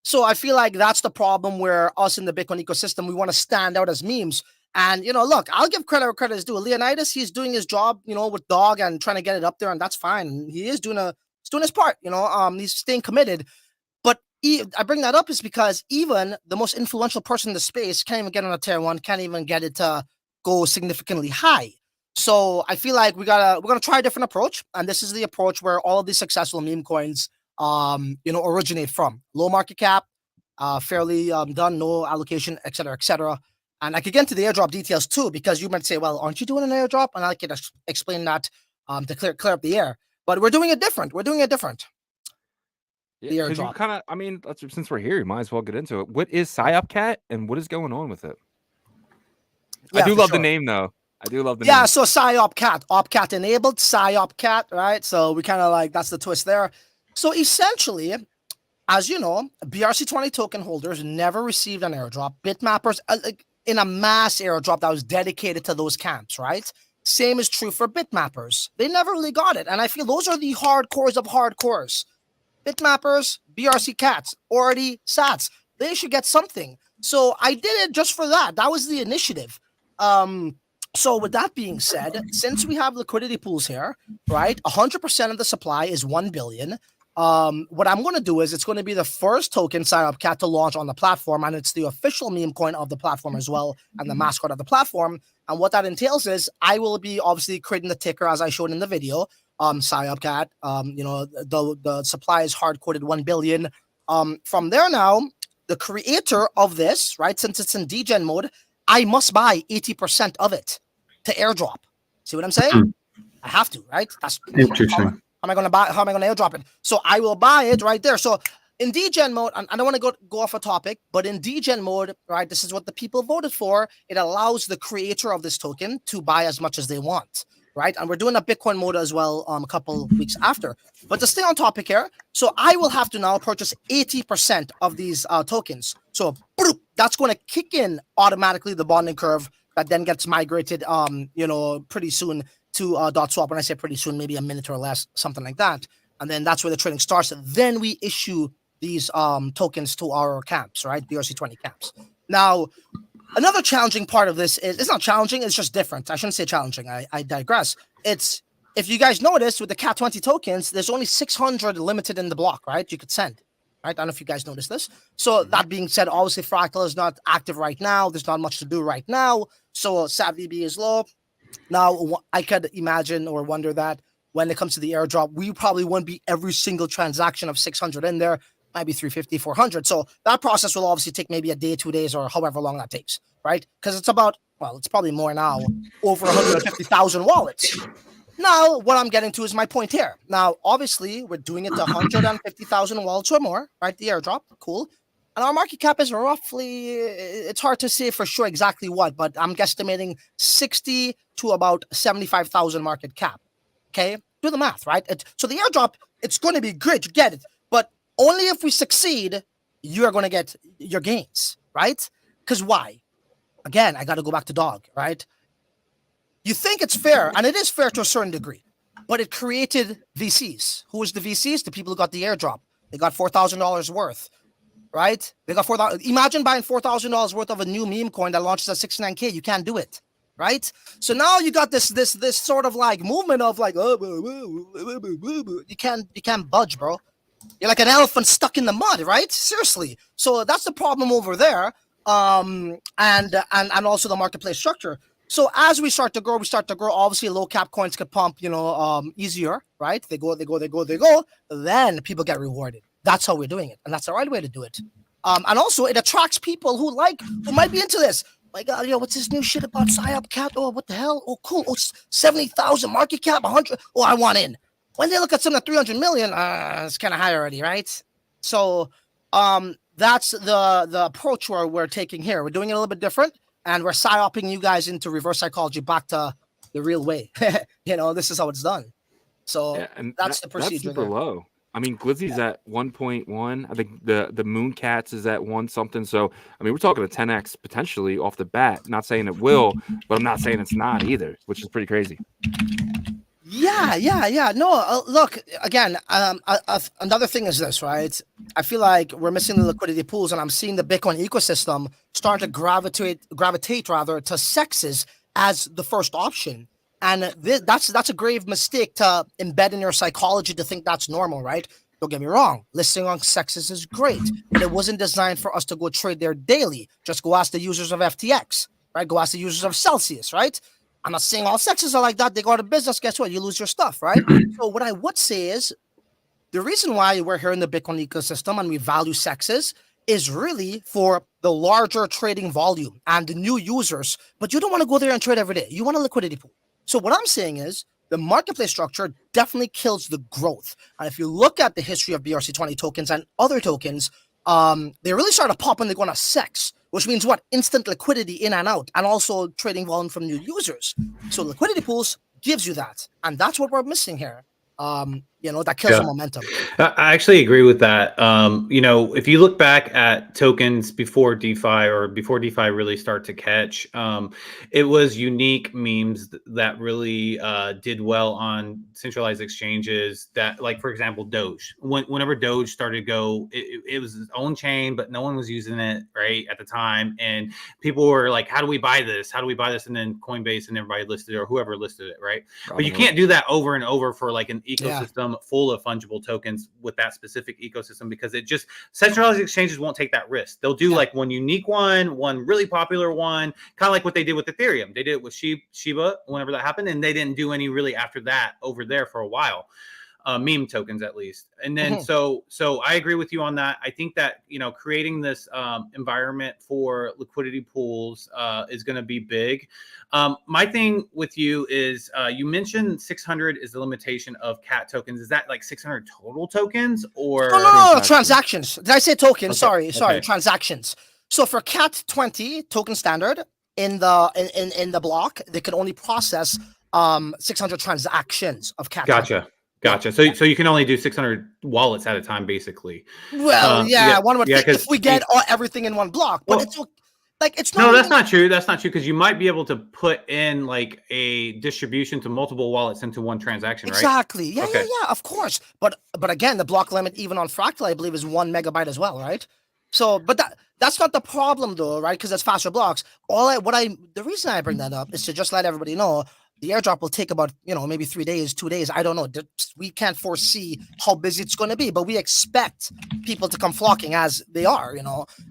So I feel like that's the problem where us in the Bitcoin ecosystem, we want to stand out as memes. And, look, I'll give credit where credit is due. Leonidas, he's doing his job, with Dog and trying to get it up there, and that's fine. He is doing his part, he's staying committed. But I bring that up is because even the most influential person in the space can't even get on a tier 1, can't even get it to go significantly high. So I feel like we're gonna try a different approach, and this is the approach where all of these successful meme coins originate from. Low market cap, fairly done, no allocation, etc. And I could get into the airdrop details too, because you might say, well, aren't you doing an airdrop? And I can explain that to clear up the air. But we're doing it different.
Yeah, because you kind of, I mean, since we're here, you might as well get into it. What is PsyOpCat and what is going on with it? Yeah, I do love the name, though. I do love the name.
Yeah, so PsyOpCat, OpCat enabled, PsyOpCat, right? So we kind of like, that's the twist there. So essentially, as you know, BRC20 token holders never received an airdrop. Bitmappers, in a mass airdrop that was dedicated to those camps, right? Same is true for Bitmappers. They never really got it. And I feel those are the hardcores of hardcores. Bitmappers, BRC cats, already sats. They should get something. So I did it just for that. That was the initiative. So with that being said, since we have liquidity pools here, right, 100% of the supply is 1 billion. What I'm going to do is it's going to be the first token PsyOpCat to launch on the platform, and it's the official meme coin of the platform as well, and the mascot of the platform. And what that entails is I will be obviously creating the ticker as I showed in the video. PsyOpCat, the supply is hard-coded 1 billion. From there now, the creator of this, right, since it's in degen mode, I must buy 80% of it to airdrop. See what I'm saying? I have to, right? That's
interesting.
How am I going to buy? How am I going to airdrop it? So I will buy it right there. So in degen mode, and I don't want to go off a topic, but in degen mode, right, this is what the people voted for. It allows the creator of this token to buy as much as they want, right? And we're doing a Bitcoin mode as well a couple weeks after. But to stay on topic here, so I will have to now purchase 80% of these tokens. So that's going to kick in automatically the bonding curve that then gets migrated, pretty soon to .swap. When I say pretty soon, maybe a minute or less, something like that. And then that's where the trading starts. Then we issue these tokens to our camps, right? BRC20 camps. Now, another challenging part of this is, it's not challenging, it's just different. I shouldn't say challenging, I digress. It's, if you guys notice, with the CAT20 tokens, there's only 600 limited in the block, right? You could send. right? I don't know if you guys noticed this. So that being said, obviously Fractal is not active right now. There's not much to do right now. So SatVB is low. Now, I could imagine or wonder that when it comes to the airdrop, we probably won't be every single transaction of 600 in there, maybe 350, 400. So that process will obviously take maybe a day, 2 days, or however long that takes, right? Because it's about, well, it's probably more now, over 150,000 wallets. Now, what I'm getting to is my point here. Now, obviously, we're doing it to 150,000 wallets or more, right? The airdrop, cool. And our market cap is roughly, it's hard to say for sure exactly what, but I'm guesstimating 60 to about 75,000 market cap. Okay, do the math, right? So the airdrop, it's going to be great, you get it. But only if we succeed, you're going to get your gains, right? Because why? Again, I got to go back to dog, right? You think it's fair, and it is fair to a certain degree, but it created VCs. Who was the VCs? The people who got the airdrop. They got $4,000 worth, right? They got $4,000. Imagine buying $4,000 worth of a new meme coin that launches at 69K. You can't do it, right? So now you got this sort of like movement of like, you can't budge, bro. You're like an elephant stuck in the mud, right? Seriously. So that's the problem over there. And also the marketplace structure. So as we start to grow, obviously low cap coins could pump, easier, right? They go. Then people get rewarded. That's how we're doing it. And that's the right way to do it. And also it attracts people who might be into this. My God, what's this new shit about PSYOP cat? Oh, what the hell? Oh, cool. Oh, 70,000 market cap, 100. Oh, I want in. When they look at something at 300 million, it's kind of high already, right? So that's the approach we're taking here. We're doing it a little bit different. And we're psyoping you guys into reverse psychology back to the real way. This is how it's done. So and that's the procedure.
That's super low. I mean, Glizzy's at 1.1. I think the Moon Cats is at 1 something. So, I mean, we're talking a 10x potentially off the bat. Not saying it will, but I'm not saying it's not either, which is pretty crazy.
Yeah. No, look, again, another thing is this, right? I feel like we're missing the liquidity pools, and I'm seeing the Bitcoin ecosystem start to gravitate to sexes as the first option. And that's a grave mistake to embed in your psychology to think that's normal, right? Don't get me wrong. Listing on sexes is great, but it wasn't designed for us to go trade there daily. Just go ask the users of FTX, right? Go ask the users of Celsius, right? I'm not saying all sexes are like that. They go out of business. Guess what? You lose your stuff, right? So what I would say is the reason why we're here in the Bitcoin ecosystem and we value sexes is really for the larger trading volume and the new users. But you don't want to go there and trade every day. You want a liquidity pool. So what I'm saying is the marketplace structure definitely kills the growth. And if you look at the history of BRC20 tokens and other tokens, they really started to pop when they go on a sex, which means what? Instant liquidity in and out, and also trading volume from new users. So liquidity pools gives you that. And that's what we're missing here. That kills the momentum.
I actually agree with that. If you look back at tokens before DeFi or before DeFi really start to catch, it was unique memes that really did well on centralized exchanges that, like, for example, Doge. Whenever Doge started to go, it was its own chain, but no one was using it, right, at the time. And people were like, how do we buy this? How do we buy this? And then Coinbase and everybody listed it, or whoever listed it, right? Probably. But you can't do that over and over for like an ecosystem full of fungible tokens with that specific ecosystem, because it just, centralized exchanges won't take that risk. They'll do like one unique one really popular one, kind of like what they did with Ethereum. They did it with Shiba whenever that happened, and they didn't do any really after that over there for a while. Meme tokens at least. And then so I agree with you on that. I think that creating this environment for liquidity pools is going to be big. My thing with you is you mentioned 600 is the limitation of cat tokens. Is that like 600 total tokens or
no, transactions? Did I say tokens? Okay. Sorry, transactions. So for cat 20 token standard in the block, they can only process 600 transactions of cat.
Gotcha. So you can only do 600 wallets at a time, basically.
Well, one would think if we get everything in one block, but it's not.
No, that's not true. That's not true, because you might be able to put in like a distribution to multiple wallets into one transaction, right?
Exactly. Yeah, of course. But again, the block limit even on Fractal, I believe, is 1 megabyte as well, right? So, but that's not the problem though, right? Because it's faster blocks. The reason I bring that up is to just let everybody know. the airdrop will take about, maybe 3 days, 2 days. I don't know. We can't foresee how busy it's going to be, but we expect people to come flocking as they are,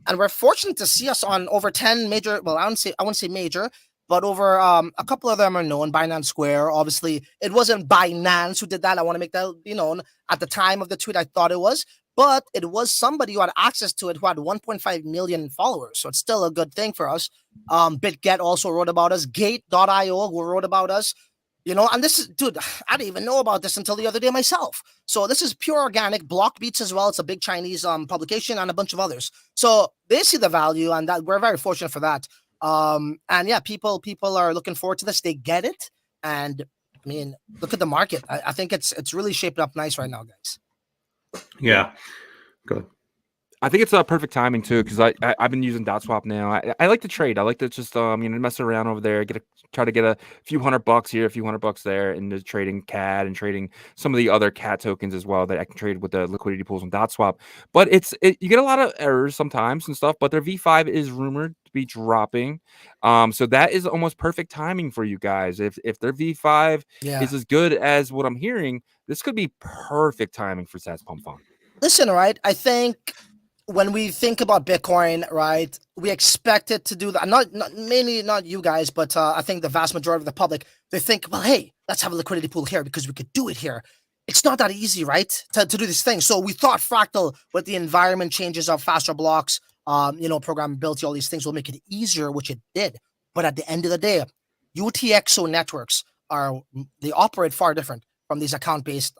and we're fortunate to see us on over 10 major. Well, I wouldn't say major, but over a couple of them are known. Binance Square, obviously, it wasn't Binance who did that. I want to make that be known. At the time of the tweet, I thought it was, but it was somebody who had access to it who had 1.5 million followers. So it's still a good thing for us. BitGet also wrote about us. Gate.io who wrote about us. And this is, dude, I didn't even know about this until the other day myself. So this is pure organic. Block Beats as well. It's a big Chinese publication and a bunch of others. So they see the value, and that we're very fortunate for that. And yeah, people are looking forward to this. They get it, and I mean, look at the market. I think it's really shaped up nice right now, guys.
Yeah, good.
I think it's perfect timing too, because I've been using DotSwap now. I like to trade. I like to just mess around over there, try to get a few $100 here, a few $100 there, and just trading CAD and trading some of the other CAD tokens as well that I can trade with the liquidity pools on DotSwap. But you get a lot of errors sometimes and stuff. But their V5 is rumored to be dropping, so that is almost perfect timing for you guys. If their V5 is as good as what I'm hearing, this could be perfect timing for Sats Pump Fund.
Listen, right? I think when we think about Bitcoin, right, we expect it to do that. Mainly not you guys, but I think the vast majority of the public, they think, well, hey, let's have a liquidity pool here because we could do it here. It's not that easy, right, to do this thing. So we thought Fractal, with the environment changes of faster blocks, programmability, all these things will make it easier, which it did. But at the end of the day, UTXO networks they operate far different from these account-based,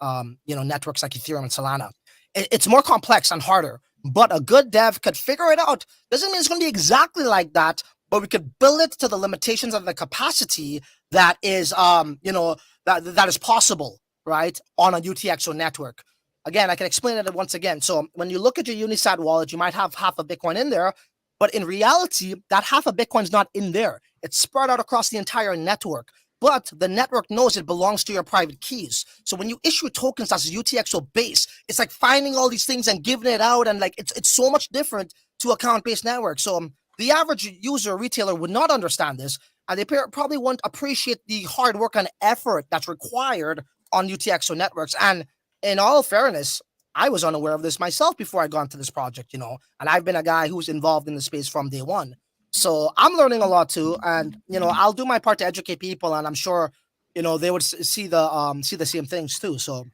networks like Ethereum and Solana. It's more complex and harder. But a good dev could figure it out. Doesn't mean it's going to be exactly like that, but we could build it to the limitations of the capacity that is, that is possible, right, on a UTXO network. Again, I can explain it once again. So when you look at your Unisat wallet, you might have half a Bitcoin in there, but in reality, that half a Bitcoin's not in there. It's spread out across the entire network. But the network knows it belongs to your private keys. So when you issue tokens as a UTXO base, it's like finding all these things and giving it out, and like it's so much different to account-based networks. So the average user retailer would not understand this, and they probably won't appreciate the hard work and effort that's required on UTXO networks. And in all fairness, I was unaware of this myself before I got into this project, and I've been a guy who's involved in the space from day one. So I'm learning a lot too, and I'll do my part to educate people, and I'm sure they would see the same things too. So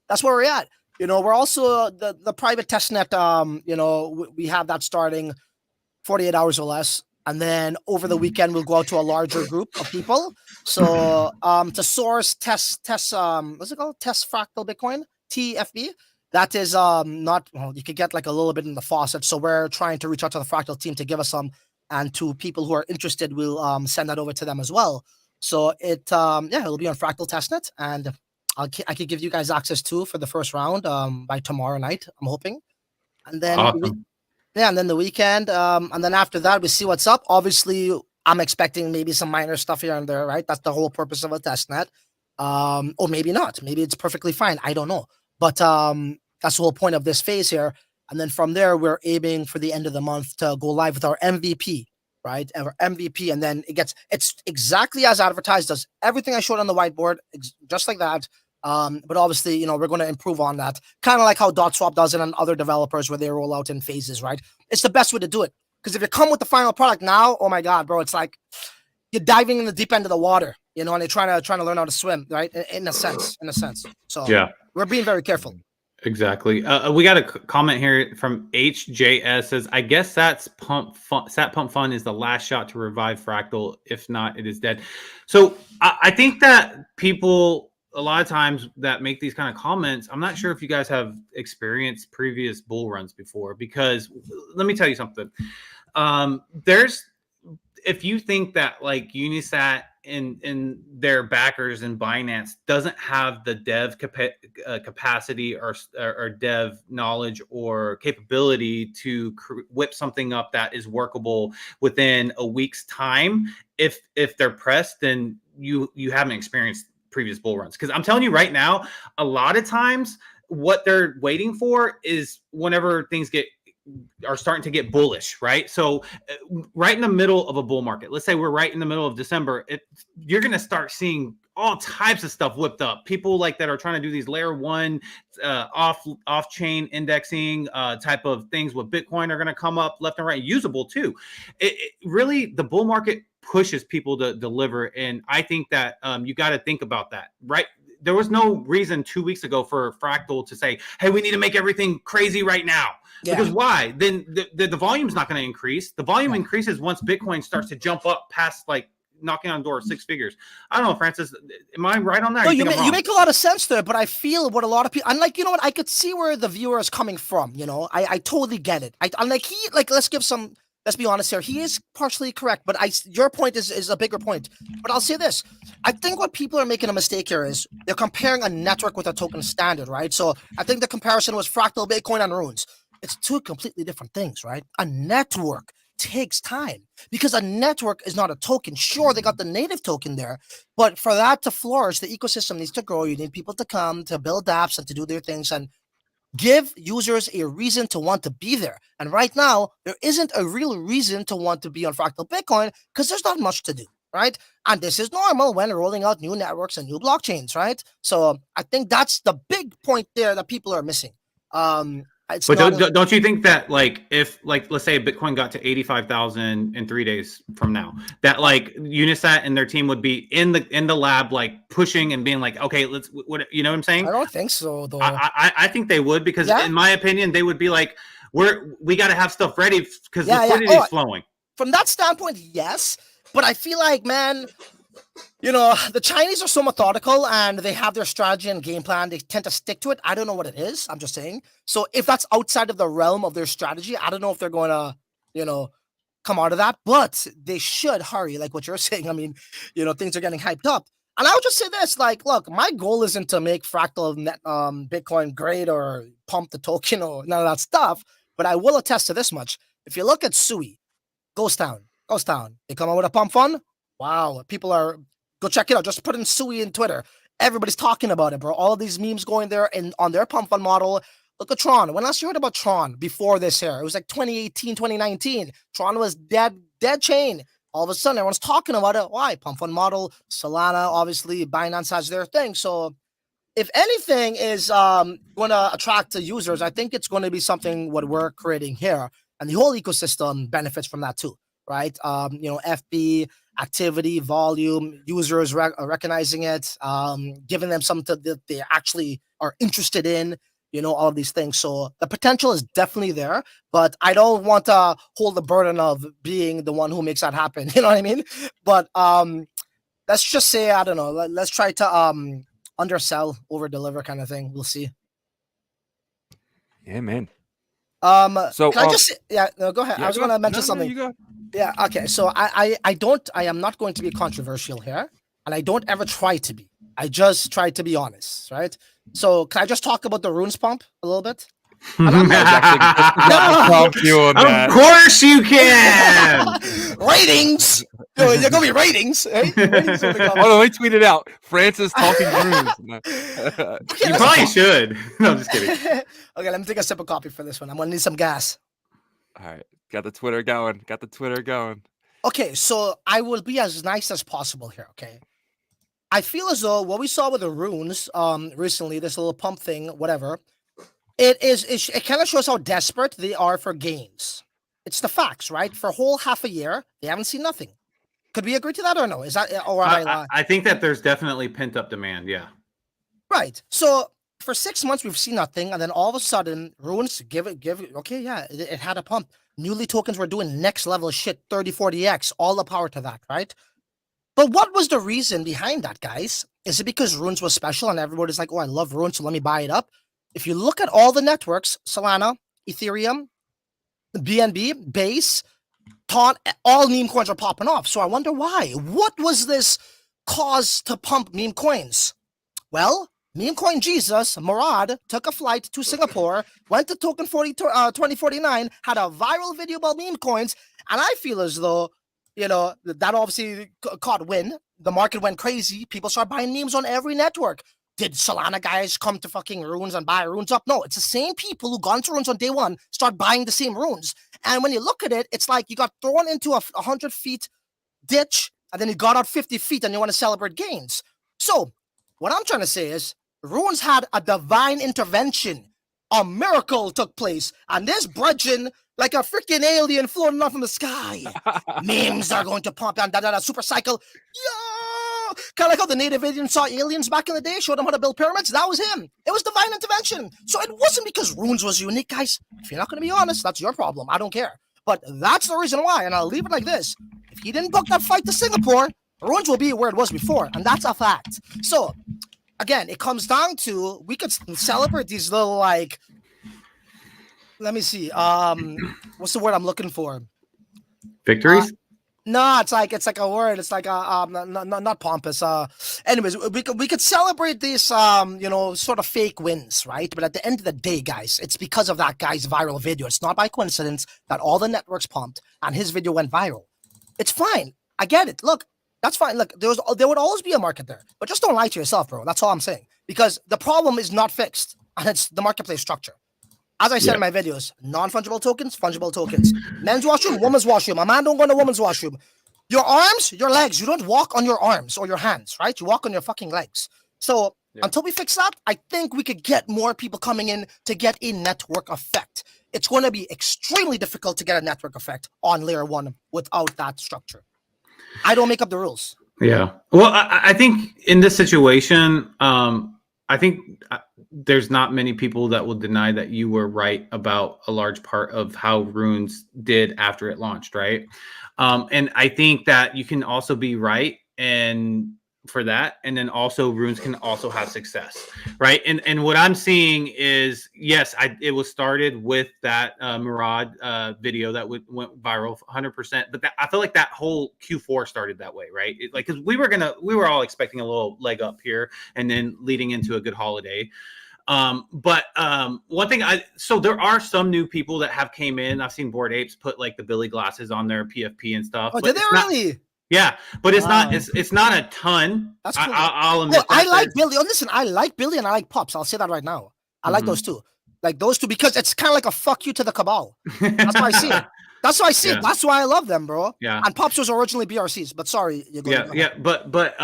that's where we're at. We're also the private testnet. We have that starting 48 hours or less, and then over the weekend we'll go out to a larger group of people. So to source test what's it called? Test Fractal Bitcoin, TFB. That is you could get like a little bit in the faucet. So we're trying to reach out to the Fractal team to give us some. And to people who are interested, we'll send that over to them as well. So it'll be on Fractal Testnet, and I could give you guys access too for the first round by tomorrow night, I'm hoping. And then
awesome.
And then the weekend, and then after that we see what's up. Obviously, I'm expecting maybe some minor stuff here and there, right? That's the whole purpose of a testnet. Or maybe not. Maybe it's perfectly fine. I don't know. But that's the whole point of this phase here. And then from there, we're aiming for the end of the month to go live with our MVP, right? Our MVP, and then it's exactly as advertised, does everything I showed on the whiteboard, just like that. But obviously, we're going to improve on that, kind of like how DotSwap does it and other developers where they roll out in phases, right? It's the best way to do it, because if you come with the final product now, oh my God, bro, it's like you're diving in the deep end of the water, and you're trying to learn how to swim, right? In a sense. So yeah, we're being very careful.
Exactly. We got a comment here from HJS says, I guess Sat Pump Fund is the last shot to revive Fractal. If not, it is dead. So I think that people, a lot of times that make these kind of comments, I'm not sure if you guys have experienced previous bull runs before, because let me tell you something. If you think that like Unisat and their backers and Binance doesn't have the dev capacity or dev knowledge or capability to whip something up that is workable within a week's time, if they're pressed, then you haven't experienced previous bull runs. Because I'm telling you right now, a lot of times what they're waiting for is whenever things get are starting to get bullish, right? So right in the middle of a bull market, let's say we're right in the middle of December, you're going to start seeing all types of stuff whipped up. People like that are trying to do these layer one off chain indexing type of things with Bitcoin are going to come up left and right, usable too. It really, the bull market pushes people to deliver. And I think that you got to think about that, right? There was no reason 2 weeks ago for Fractal to say, hey, we need to make everything crazy right now. Yeah. Because why? Then the volume's not going to increase. The volume increases once Bitcoin starts to jump up past like knocking on the door of 6 figures. I don't know, Francis, am I right on that?
No, you make a lot of sense there, but I feel what a lot of people, and like, you know what, I could see where the viewer is coming from, you know, I totally get it. Let's be honest here. He is partially correct, but your point is a bigger point. But I'll say this. I think what people are making a mistake here is they're comparing a network with a token standard, right? So I think the comparison was Fractal, Bitcoin, and Runes. It's two completely different things, right? A network takes time because a network is not a token. Sure, they got the native token there, but for that to flourish, the ecosystem needs to grow. You need people to come to build apps and to do their things and give users a reason to want to be there. And right now, there isn't a real reason to want to be on Fractal Bitcoin because there's not much to do, right? And this is normal when rolling out new networks and new blockchains, right? So I think that's the big point there that people are missing.
But don't you think that like if like let's say Bitcoin got to 85,000 in 3 days from now, that like Unisat and their team would be in the lab like pushing and being like, okay, let's what you know what I'm saying?
I don't think so though.
I think they would because in my opinion they would be like we got to have stuff ready because liquidity is flowing.
From that standpoint, yes, but I feel like, man, you know, the Chinese are so methodical and they have their strategy and game plan. They tend to stick to it. I don't know what it is. I'm just saying. So if that's outside of the realm of their strategy, I don't know if they're going to, you know, come out of that, but they should hurry. Like what you're saying. I mean, you know, things are getting hyped up. And I would just say this, like, look, my goal isn't to make Fractal Bitcoin great or pump the token or none of that stuff. But I will attest to this much. If you look at Suisse, Ghost Town, they come out with a pump fund. Wow. People are, go check it out. Just put in Suisse in Twitter. Everybody's talking about it, bro. All of these memes going there and on their pump fund model. Look at Tron. When last you heard about Tron before this here? It was like 2018, 2019. Tron was dead chain. All of a sudden, everyone's talking about it. Why? Pump fund model, Solana, obviously, Binance has their thing. So if anything is going to attract the users, I think it's going to be something what we're creating here. And the whole ecosystem benefits from that too, right? You know, FB, activity, volume, users recognizing it, giving them something that they actually are interested in, you know, all of these things. So the potential is definitely there, but I don't want to hold the burden of being the one who makes that happen. You know what I mean? But let's just say, I don't know, let's try to undersell, over deliver kind of thing. We'll see.
Yeah, man.
So can I just no, go ahead. I was going to mention something.
You go.
Yeah, okay. So I am not going to be controversial here, and I don't ever try to be. I just try to be honest, right? So can I just talk about the Runes pump a little bit?
Of course you can.
Ratings. There's gonna be ratings. Right?
Oh, let me tweet it out. Francis talking Runes.
You probably should. No, I'm just kidding.
Okay, let me take a sip of coffee for this one. I'm gonna need some gas.
All right, got the Twitter going.
Okay, so I will be as nice as possible here. Okay, I feel as though what we saw with the Runes recently, this little pump thing, whatever. It kind of shows how desperate they are for gains. It's the facts, right? For a whole half a year, they haven't seen nothing. Could we agree to that or no? Is that or
I think that there's definitely pent up demand. Yeah.
Right. So for 6 months we've seen nothing, and then all of a sudden, Runes give it. Okay, yeah, it had a pump. Newly tokens were doing next level shit, 30, 40x. All the power to that, right? But what was the reason behind that, guys? Is it because Runes was special and everybody's like, oh, I love Runes, so let me buy it up? If you look at all the networks, Solana, Ethereum, BNB, Base, Taunt, all meme coins are popping off. So I wonder why. What was this cause to pump meme coins? Well, meme coin Jesus, Murad, took a flight to Singapore, went to Token 2049, had a viral video about meme coins, and I feel as though, you know, that obviously caught wind. The market went crazy. People start buying memes on every network. did Solana guys come to fucking runes and buy runes up? No, it's the same people who got into runes on day one start buying the same runes. And when you look at it, it's like you got thrown into a 100 feet ditch and then you got out 50 feet and you want to celebrate gains. So what I'm trying to say is runes had a divine intervention. A miracle took place, and this bridging like a freaking alien floating off in the sky. Memes are going to pump and super cycle. Yeah, kind of like how the native Indians saw aliens back in the day, showed them how to build pyramids. That was him. It was divine intervention. So it wasn't because runes was unique, guys. If you're not going to be honest, that's your problem. I don't care. But that's the reason why, and I'll leave it like this. If he didn't book that flight to Singapore, runes will be where it was before, and that's a fact. So again, it comes down to we could celebrate these little like. Let me see. What's the word I'm looking for?
Victories?
No, it's like a word. It's like not pompous. Anyways, we could celebrate these sort of fake wins, right? But at the end of the day, guys, it's because of that guy's viral video. It's not by coincidence that all the networks pumped and his video went viral. It's fine. I get it. Look. That's fine. Look, there would always be a market there, but just don't lie to yourself, bro. That's all I'm saying. Because the problem is not fixed, and it's the marketplace structure. As I said in my videos, non-fungible tokens, fungible tokens. Men's washroom, woman's washroom. A man don't go in a woman's washroom. Your arms, your legs. You don't walk on your arms or your hands, right? You walk on your fucking legs. So until we fix that, I think we could get more people coming in to get a network effect. It's going to be extremely difficult to get a network effect on layer 1 without that structure. I don't make up the rules.
Yeah. Well, I think in this situation, I think there's not many people that will deny that you were right about a large part of how runes did after it launched, right? And I think that you can also be right and for that, and then also runes can also have success, right? And what I'm seeing is, yes, it was started with that Murad video that went viral 100%, but I feel like that whole Q4 started that way, right? Because we were all expecting a little leg up here and then leading into a good holiday. But one thing so there are some new people that have came in. I've seen Bored Apes put like the Billy glasses on their PFP and stuff.
Oh, did they really?
Yeah, but it's not a ton.
That's cool.
I'll admit
I like Billy. Oh, listen, I like Billy and I like Pops. I'll say that right now. I like those two. Like those two because it's kind of like a fuck you to the cabal. That's what I see it. That's why I see it. That's why I love them, bro.
Yeah.
And Pops was originally BRCs, but sorry.
But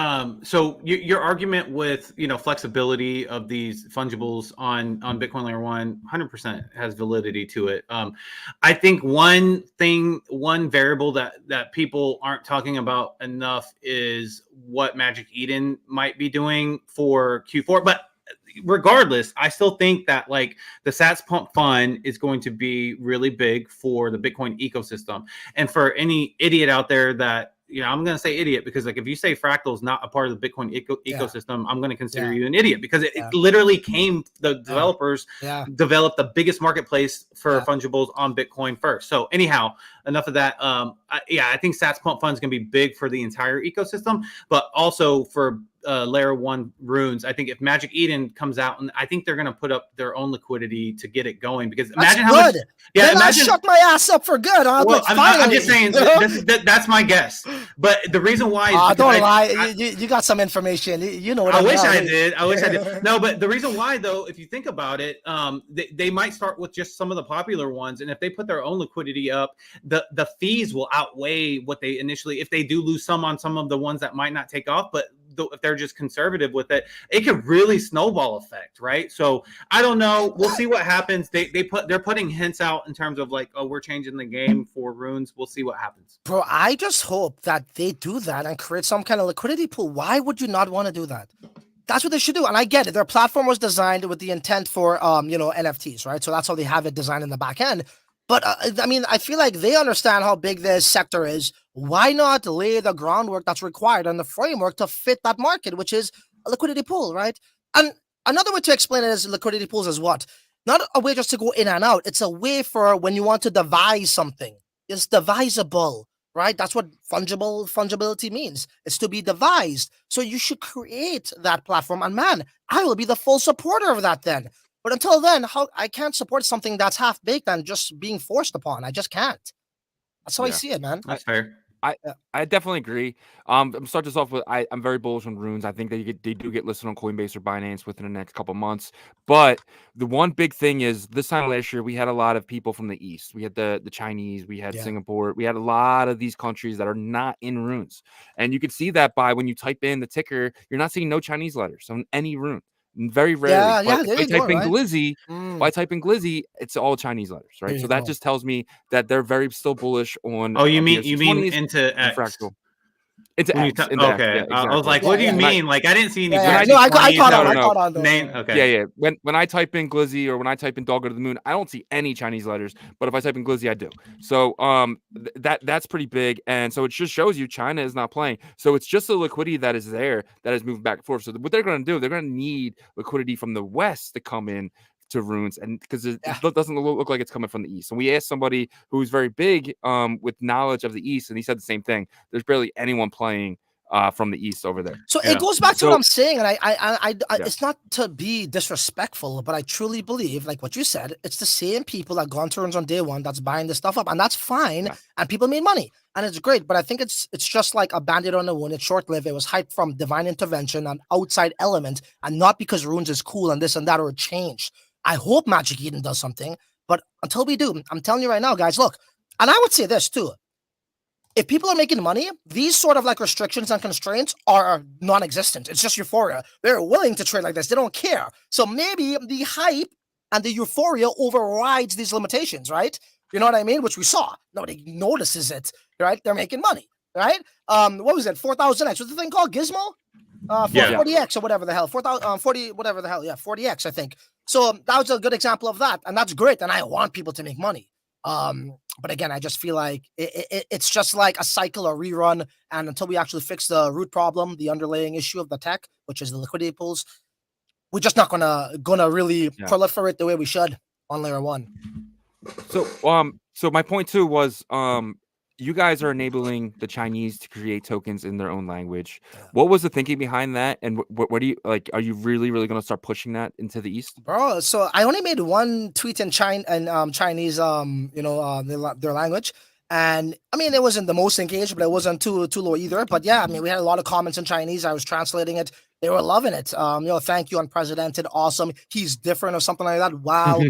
so your argument with flexibility of these fungibles on Bitcoin Layer 1, 100% has validity to it. I think one variable that people aren't talking about enough is what Magic Eden might be doing for Q4, but regardless, I still think that like the Sats Pump Fund is going to be really big for the Bitcoin ecosystem. And for any idiot out there that, I'm going to say idiot because like if you say Fractal is not a part of the Bitcoin ecosystem, I'm going to consider you an idiot because it literally the developers developed the biggest marketplace for fungibles on Bitcoin first. So anyhow, enough of that. I think Sats Pump Fund is going to be big for the entire ecosystem, but also for layer 1 runes. I think if Magic Eden comes out, and I think they're going to put up their own liquidity to get it going because imagine how much. Yeah,
then I shut my ass up for good.
I'm just saying that's my guess. But the reason why is
don't lie. You got some information. You know what
I wish I did. No, but the reason why though, if you think about it, they might start with just some of the popular ones, and if they put their own liquidity up, the fees will outweigh what they initially. If they do lose some on some of the ones that might not take off, but if they're just conservative with it, it could really snowball effect, right? So I don't know. We'll see what happens. They're putting hints out in terms of like, oh, we're changing the game for runes. We'll see what happens.
Bro, I just hope that they do that and create some kind of liquidity pool. Why would you not want to do that? That's what they should do. And I get it. Their platform was designed with the intent for NFTs, right? So that's how they have it designed in the back end. But I mean, I feel like they understand how big this sector is. Why not lay the groundwork that's required and the framework to fit that market, which is a liquidity pool, right? And another way to explain it is liquidity pools is what? Not a way just to go in and out. It's a way for when you want to devise something. It's devisable, right? That's what fungibility means. It's to be devised. So you should create that platform. And man, I will be the full supporter of that then. But until then, I can't support something that's half-baked and just being forced upon. I just can't. That's how I see it, man.
That's fair.
I definitely agree. I'm start this off with I'm very bullish on runes. I think they do get listed on Coinbase or Binance within the next couple months. But the one big thing is this time last year we had a lot of people from the East. We had the Chinese, we had Singapore, we had a lot of these countries that are not in runes, and you can see that by when you type in the ticker, you're not seeing no Chinese letters on any rune. Very rarely. But
there
if
you
I
go,
type in
right?
Glizzy, if I type in Glizzy, it's all Chinese letters, right? So that just tells me that they're very still bullish on.
Oh, you mean
BRC20s
into
and
X?
Fractal. Into
When you
X, into X,
okay,
yeah,
I was
exactly.
like, what do you
Yeah.
mean? Like, I didn't see any.
No, I caught on.
No,
I
no.
caught on though.
Name,
Yeah.
okay.
Yeah. When I type in Glizzy or when I type in Dog Go to the Moon, I don't see any Chinese letters. But if I type in Glizzy, I do. So that's pretty big. And so it just shows you China is not playing. So it's just the liquidity that is there that is moving back and forth. So what they're going to do, they're going to need liquidity from the West to come in to runes, and because it doesn't look like it's coming from the East. And we asked somebody who's very big with knowledge of the East, and he said the same thing. There's barely anyone playing from the East over there.
So it goes back to what I'm saying, and I it's not to be disrespectful, but I truly believe, like what you said, it's the same people that gone to runes on day one that's buying this stuff up, and that's fine, and people made money, and it's great. But I think it's just like a bandit on the wound. It's short lived. It was hyped from divine intervention, an outside element, and not because runes is cool and this and that or it changed. I hope Magic Eden does something, but until we do, I'm telling you right now, guys, look, and I would say this too. If people are making money, these sort of like restrictions and constraints are non-existent. It's just euphoria. They're willing to trade like this. They don't care. So maybe the hype and the euphoria overrides these limitations, right? You know what I mean? Which we saw. Nobody notices it, right? They're making money, right? What was it? 4,000X. What's the thing called? Gizmo? 40X or whatever the hell. 40, whatever the hell. Yeah, 40X, I think. So that was a good example of that. And that's great. And I want people to make money. But again, I just feel like it's just like a cycle or rerun. And until we actually fix the root problem, the underlying issue of the tech, which is the liquidity pools, we're just not gonna really proliferate the way we should on layer one.
So my point too was you guys are enabling the Chinese to create tokens in their own language. What was the thinking behind that? And what do you like? Are you really going to start pushing that into the East?
Bro, so I only made one tweet in Chinese, their language. And I mean, it wasn't the most engaged, but it wasn't too low either. But yeah, I mean, we had a lot of comments in Chinese. I was translating it. They were loving it. Thank you, unprecedented, awesome. He's different or something like that. Wow.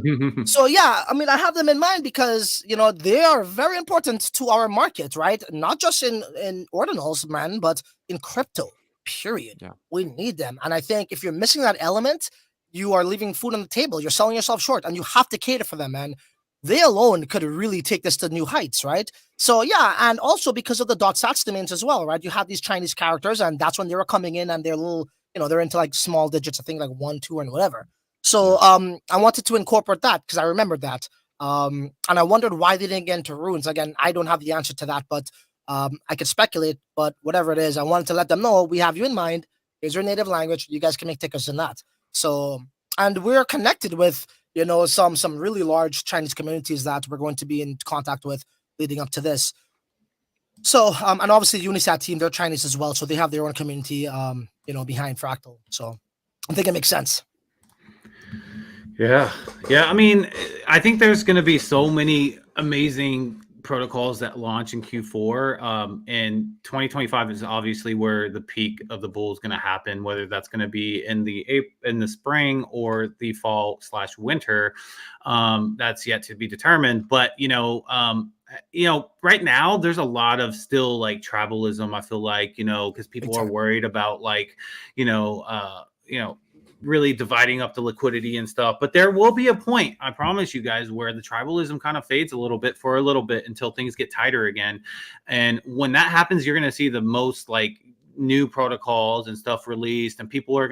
So yeah, I mean, I have them in mind because, they are very important to our market, right? Not just in ordinals, man, but in crypto, period. Yeah. We need them. And I think if you're missing that element, you are leaving food on the table. You're selling yourself short and you have to cater for them, man. They alone could really take this to new heights, right? So yeah, and also because of the .sats domains as well, right? You have these Chinese characters, and that's when they were coming in, and they're little, they're into like small digits, I think like 1, 2, and whatever. So I wanted to incorporate that because I remembered that, and I wondered why they didn't get into runes. Again, I don't have the answer to that, but I could speculate. But whatever it is, I wanted to let them know we have you in mind. Here's your native language. You guys can make tickets in that. So, and we're connected with some really large Chinese communities that we're going to be in contact with leading up to this. So, and obviously the Unisat team, they're Chinese as well. So they have their own community, behind Fractal. So I think it makes sense.
Yeah. I mean, I think there's going to be so many amazing protocols that launch in Q4. And 2025 is obviously where the peak of the bull is going to happen, whether that's going to be in the spring or the fall/winter. That's yet to be determined. But, right now there's a lot of still like tribalism. I feel like, because people are worried about like, really dividing up the liquidity and stuff. But there will be a point, I promise you guys, where the tribalism kind of fades for a little bit until things get tighter again. And when that happens, you're going to see the most like new protocols and stuff released, and people are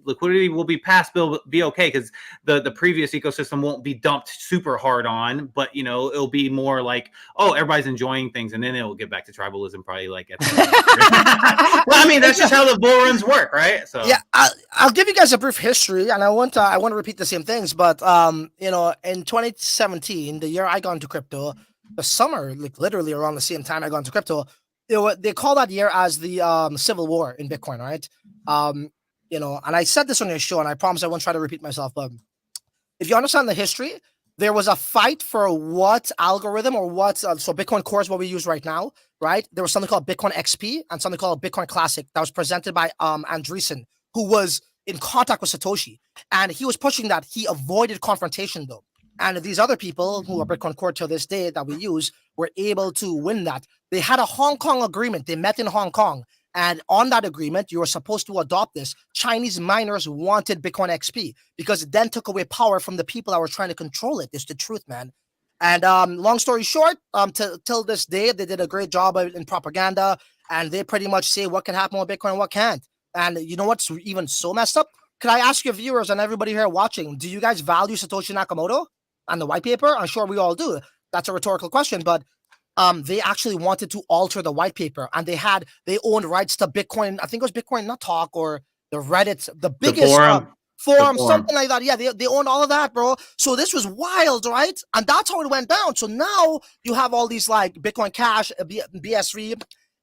liquidity will be passed, be okay, because the previous ecosystem won't be dumped super hard on, but it'll be more like, oh, everybody's enjoying things, and then it'll get back to tribalism probably like at the end. Well, I mean, that's just how the bull runs work, right? So
yeah, I'll give you guys a brief history, and I want to repeat the same things, but in 2017, the year I got into crypto, the summer, like literally around the same time I got into crypto, they call that year as the Civil War in Bitcoin, right? And I said this on your show, and I promise I won't try to repeat myself, but if you understand the history, there was a fight for what algorithm or what, so Bitcoin Core is what we use right now. right? There was something called Bitcoin XP and something called Bitcoin Classic that was presented by Andreessen, who was in contact with Satoshi, and he was pushing that. He avoided confrontation though. And these other people who are Bitcoin Core till this day that we use were able to win that. They had a Hong Kong agreement. They met in Hong Kong. And on that agreement, you were supposed to adopt this. Chinese miners wanted Bitcoin XP because it then took away power from the people that were trying to control it. It's the truth, man. And long story short, till this day, they did a great job in propaganda. And they pretty much say what can happen with Bitcoin and what can't. And you know what's even so messed up? Could I ask your viewers and everybody here watching, do you guys value Satoshi Nakamoto and the white paper? I'm sure we all do. That's a rhetorical question, but they actually wanted to alter the white paper, and they owned rights to Bitcoin. I think it was Bitcoin Not Talk or the Reddit, the biggest forum, something like that. Yeah, they owned all of that, bro. So this was wild, right? And that's how it went down. So now you have all these like Bitcoin Cash, BS3,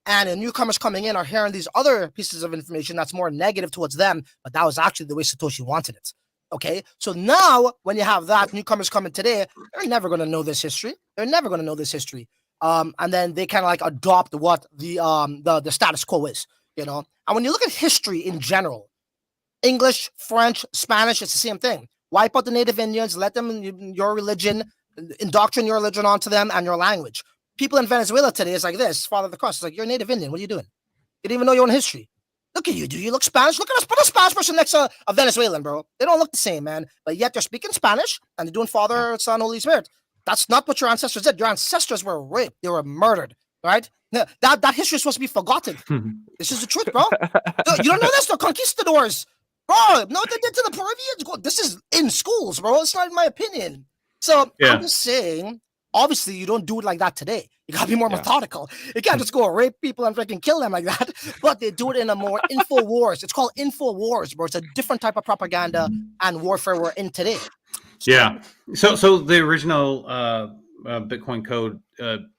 and the newcomers coming in are hearing these other pieces of information that's more negative towards them, but that was actually the way Satoshi wanted it. Okay, so now when you have that, newcomers coming today, they're never going to know this history. They're never going to know this history. And then they kind of like adopt what the status quo is, you know. And when you look at history in general, English, French, Spanish, it's the same thing. Wipe out the native Indians, let them your religion, indoctrinate your religion onto them and your language. People in Venezuela today is like this, Father of the Cross. It's like, you're a native Indian. What are you doing? You didn't even know your own history. Look at you. Do you look Spanish? Look at us. Put a Spanish person next to a Venezuelan, bro. They don't look the same, man. But yet they're speaking Spanish and they're doing Father, Son, Holy Spirit. That's not what your ancestors did. Your ancestors were raped. They were murdered, right? That history is supposed to be forgotten. This is the truth, bro. You don't know this? The conquistadors. Bro, know what they did to the Peruvians? This is in schools, bro. It's not in my opinion. So I'm just saying, obviously, you don't do it like that today. You gotta be more methodical. You can't just go rape people and freaking kill them like that. But they do it in a more info wars. It's called info wars, bro. It's a different type of propaganda and warfare we're in today.
Yeah. So the original Bitcoin code,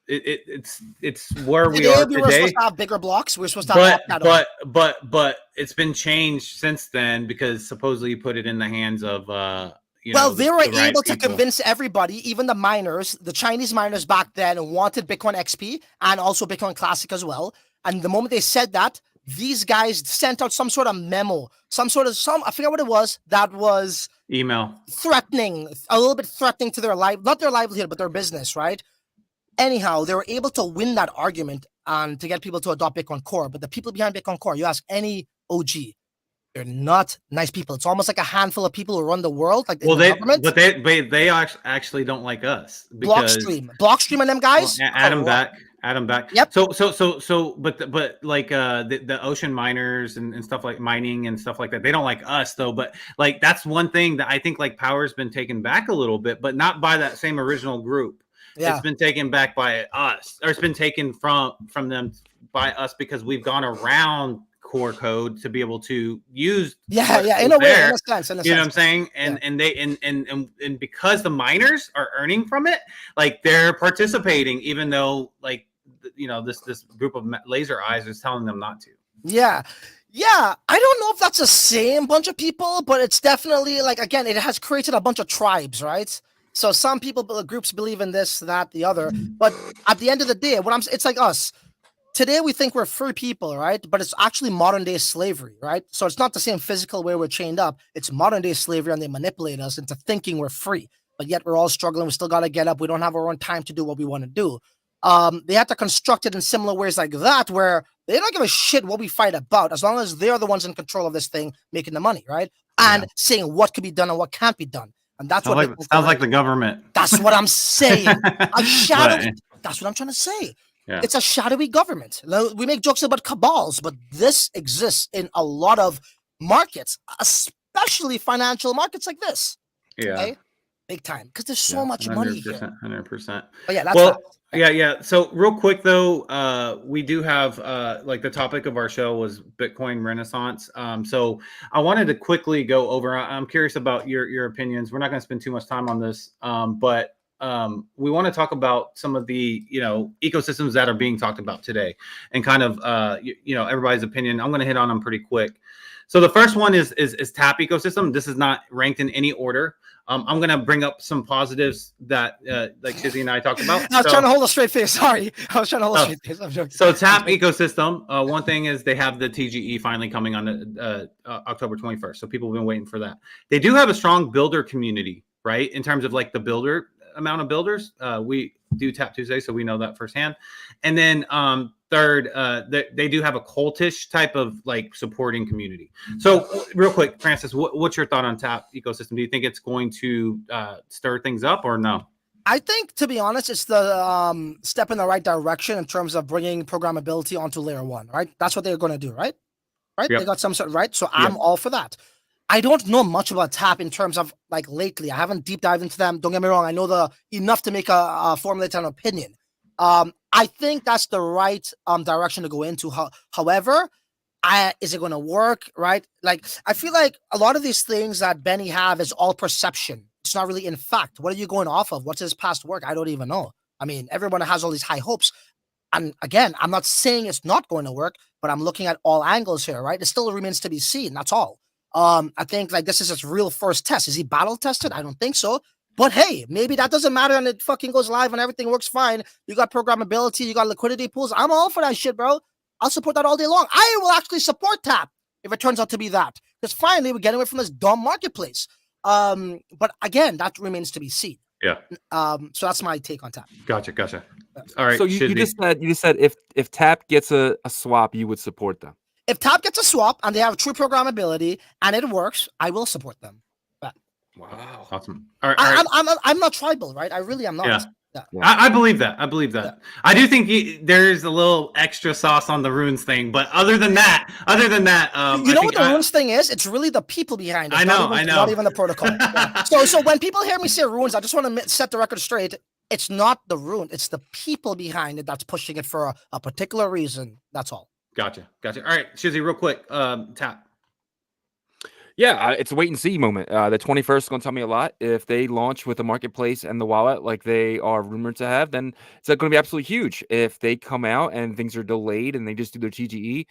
it's where we are today.
We were supposed to have bigger blocks. We were supposed to have
but it's been changed since then because supposedly you put it in the hands of
they were able to convince everybody, even the miners, the Chinese miners back then wanted Bitcoin XP and also Bitcoin Classic as well. And the moment they said that, these guys sent out some sort of memo, I forget what it was, that was
email
threatening, a little bit threatening to their life, not their livelihood, but their business, right? Anyhow, they were able to win that argument and to get people to adopt Bitcoin Core. But the people behind Bitcoin Core, you ask any OG, they're not nice people. It's almost like a handful of people who run the world, like the government.
But they actually don't like us.
Blockstream and them guys.
Adam back.
Yep.
But like the ocean miners and stuff like mining and stuff like that, they don't like us though. But like that's one thing that I think like power's been taken back a little bit, but not by that same original group. Yeah. It's been taken back by us, or it's been taken from them by us because we've gone around core code to be able to use
in a way, in a sense,
you know what I'm saying, and because the miners are earning from it, like they're participating even though like this group of laser eyes is telling them not to.
I don't know if that's the same bunch of people, but it's definitely like, again, it has created a bunch of tribes, right? So some groups believe in this, that, the other, but at the end of the day, it's like us. Today, we think we're free people, right? But it's actually modern day slavery, right? So it's not the same physical way we're chained up. It's modern day slavery, and they manipulate us into thinking we're free. But yet we're all struggling. We still got to get up. We don't have our own time to do what we want to do. They have to construct it in similar ways like that, where they don't give a shit what we fight about, as long as they're the ones in control of this thing, making the money, right? And saying what could be done and what can't be done. And that's
sounds like the government.
That's what I'm saying. That's what I'm trying to say. Yeah. It's a shadowy government. We make jokes about cabals, but this exists in a lot of markets, especially financial markets like this.
Yeah. Okay?
Big time. Because there's so much money here.
100%.
But yeah, that's
Yeah. So real quick though, we do have like the topic of our show was Bitcoin Renaissance. So I wanted to quickly go over. I'm curious about your opinions. We're not going to spend too much time on this, but we want to talk about some of the ecosystems that are being talked about today, and kind of everybody's opinion. I'm going to hit on them pretty quick. So the first one is Tap ecosystem. This is not ranked in any order. I'm gonna bring up some positives that like Shizzy and I talked about.
I was trying to hold a straight face. Sorry, I was trying to hold a straight face. I'm joking.
So Tap ecosystem. One thing is they have the TGE finally coming on October 21st. So people have been waiting for that. They do have a strong builder community, right? In terms of like the builder amount of builders. We do Tap Tuesday, so we know that firsthand. And then third, they do have a cultish type of like supporting community. So real quick, Francis, what's your thought on Tap ecosystem? Do you think it's going to stir things up or no?
I think, to be honest, it's the step in the right direction in terms of bringing programmability onto layer 1, right? That's what they're going to do, right? Right?
Yep.
They got some sort of, right? So I'm all for that. I don't know much about Tap in terms of like lately. I haven't deep dived into them. Don't get me wrong. I know enough to make a formulate an opinion. I think that's the right direction to go into. However, is it going to work, right? Like, I feel like a lot of these things that Benny have is all perception. It's not really in fact. What are you going off of? What's his past work? I don't even know. I mean, everyone has all these high hopes. And again, I'm not saying it's not going to work, but I'm looking at all angles here, right? It still remains to be seen. That's all. I think like this is his real first test. Is he battle tested? I don't think so. But hey, maybe that doesn't matter and it fucking goes live and everything works fine. You got programmability, you got liquidity pools. I'm all for that shit, bro. I'll support that all day long. I will actually support Tap if it turns out to be that. Because finally, we're getting away from this dumb marketplace. But again, that remains to be seen.
Yeah.
So that's my take on Tap.
Gotcha. All right.
So you just said if Tap gets a swap, you would support them.
If Tap gets a swap and they have true programmability and it works, I will support them.
Wow.
Awesome. All right.
I'm not tribal, right? I really am not.
Yeah.
Yeah.
I believe that.
Yeah.
I do think there's a little extra sauce on the runes thing, but other than that,
you know what the runes thing is? It's really the people behind it.
I know.
Not even the protocol. Yeah. So when people hear me say runes, I just want to set the record straight. It's not the rune. It's the people behind it that's pushing it for a particular reason. That's all.
Gotcha. All right, Shizzy, real quick. Tap.
Yeah, it's a wait and see moment. The 21st is going to tell me a lot. If they launch with the marketplace and the wallet like they are rumored to have, then it's going to be absolutely huge. If they come out and things are delayed and they just do their TGE,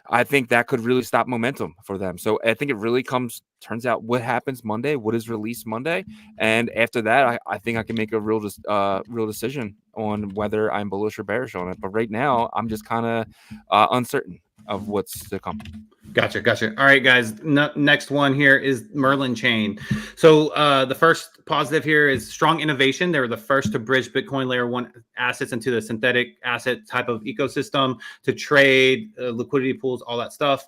I think that could really stop momentum for them. So I think it really turns out what happens Monday, what is released Monday. And after that, I think I can make a real decision on whether I'm bullish or bearish on it. But right now, I'm just kind of uncertain of what's to come.
Gotcha. All right, guys. Next one here is Merlin Chain. So the first positive here is strong innovation. They were the first to bridge Bitcoin layer 1 assets into the synthetic asset type of ecosystem to trade, liquidity pools, all that stuff.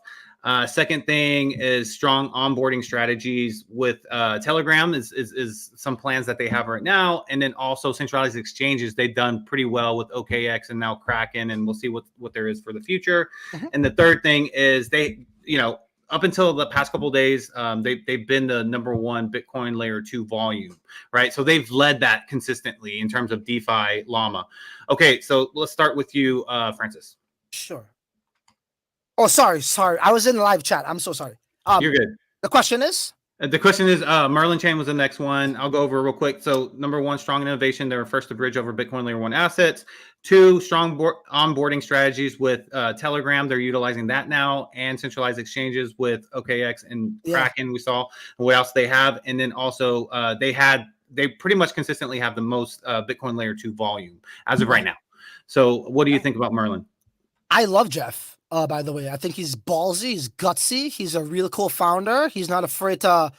Second thing is strong onboarding strategies with Telegram is some plans that they have right now. And then also centralized exchanges. They've done pretty well with OKX and now Kraken, and we'll see what there is for the future. Mm-hmm. And the third thing is they, up until the past couple of days, they've been the #1 Bitcoin layer 2 volume, right? So they've led that consistently in terms of DeFi Llama. Okay, so let's start with you, Francis.
Sure. Oh, sorry. I was in the live chat. I'm so sorry.
You're good.
The question is?
Merlin Chain was the next one. I'll go over real quick. So #1, strong innovation. They were first to bridge over Bitcoin layer 1 assets. 2, strong onboarding strategies with Telegram. They're utilizing that now, and centralized exchanges with OKX and Kraken. We saw. And what else they have? And then also they pretty much consistently have the most Bitcoin layer 2 volume as of right now. So what do you think about Merlin?
I love Jeff. By the way, I think he's ballsy, he's gutsy, he's a real cool founder. He's not afraid to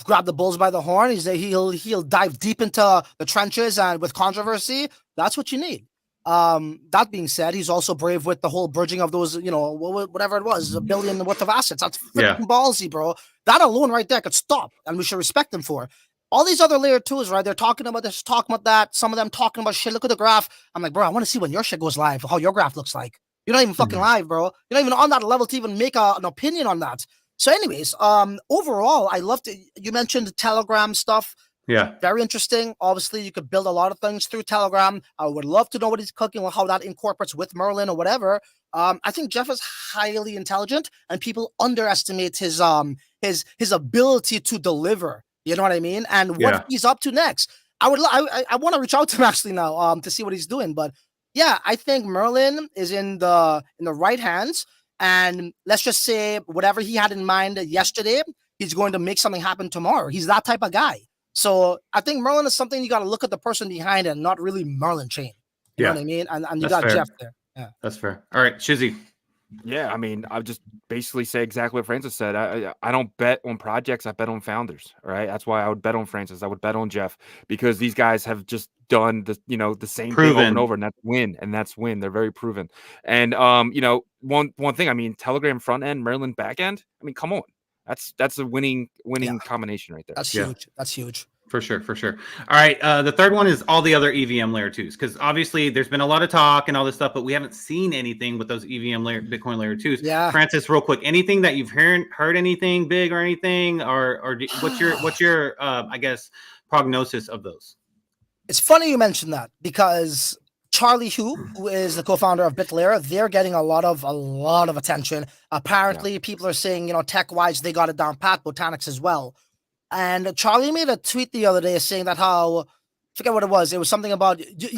grab the bulls by the horn. He'll dive deep into the trenches and with controversy. That's what you need. That being said, he's also brave with the whole bridging of those, whatever it was, $1 billion worth of assets. That's freaking ballsy, bro. That alone right there could stop, and we should respect him for it. All these other layer 2s, right? They're talking about this, talking about that. Some of them talking about shit. Look at the graph. I'm like, bro, I want to see when your shit goes live, how your graph looks like. You're not even fucking live, bro. You're not even on that level to even make an opinion on that. So anyways, overall, I loved it. You mentioned the Telegram stuff.
Yeah.
Very interesting. Obviously, you could build a lot of things through Telegram. I would love to know what he's cooking or how that incorporates with Merlin or whatever. I think Jeff is highly intelligent, and people underestimate his ability to deliver. You know what I mean? And what he's up to next. I want to reach out to him actually now to see what he's doing. But yeah, I think Merlin is in the right hands. And let's just say whatever he had in mind yesterday, he's going to make something happen tomorrow. He's that type of guy. So I think Merlin is something you got to look at the person behind it, not really Merlin chain. You know what I mean? And you
That's
got
fair.
Jeff there. Yeah,
that's fair. All right, Shizzy.
Yeah, I mean, I'll just basically say exactly what Francis said. I don't bet on projects. I bet on founders. Right. That's why I would bet on Francis. I would bet on Jeff, because these guys have just done the the same thing over and over, and that's win. They're very proven. And one thing. I mean, Telegram front end, Merlin back end. I mean, come on. That's a winning combination right there.
that's huge. That's huge.
For sure. All right. The third one is all the other EVM layer 2s, because obviously there's been a lot of talk and all this stuff, but we haven't seen anything with those EVM Bitcoin layer 2s.
Yeah.
Francis, real quick, anything that you've heard anything big or anything, or what's your I guess prognosis of those?
It's funny you mentioned that, because Charlie who is the co-founder of BitLayer, they're getting a lot of attention. Apparently, people are saying, tech-wise, they got it down pat, Botanics as well. And Charlie made a tweet the other day saying that forget what it was. It was something about, you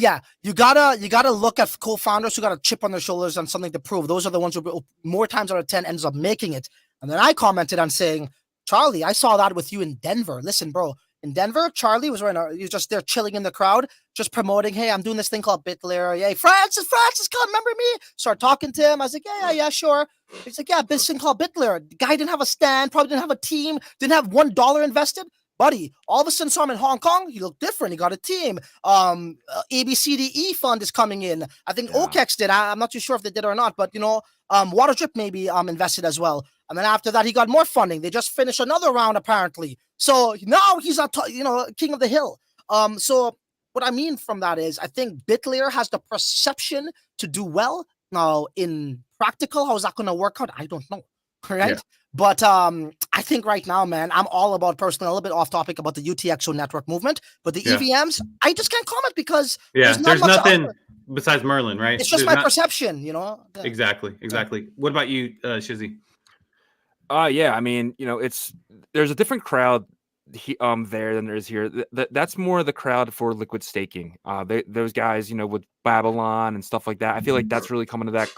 gotta look at co-founders who got a chip on their shoulders and something to prove. Those are the ones who more times out of 10 ends up making it. And then I commented on saying, Charlie, I saw that with you in Denver. Listen, bro, in Denver, Charlie was he was just there chilling in the crowd, just promoting, hey, I'm doing this thing called BitLayer. Yeah, Francis, come, remember me? Start talking to him. I was like, yeah, sure. He's like, yeah, this thing called BitLayer. The guy didn't have a stand, probably didn't have a team, didn't have $1 invested. Buddy, all of a sudden saw him in Hong Kong. He looked different. He got a team. ABCDE fund is coming in. I think OKEX did. I'm not too sure if they did or not, but Waterdrip maybe invested as well. And then after that, he got more funding. They just finished another round apparently. So now he's king of the hill. So what I mean from that is, I think BitLayer has the perception to do well. Now, in practical, how is that going to work out? I don't know. Right. Yeah. But I think right now, man, I'm all about personally, a little bit off topic about the UTXO network movement, but the EVMs, I just can't comment because there's nothing
besides Merlin, right?
It's just my perception, Yeah.
Exactly. What about you, Shizzy?
Yeah, I mean, there's a different crowd there than there is here. That's more the crowd for liquid staking. Those guys, with Babylon and stuff like that. I feel like that's really coming to that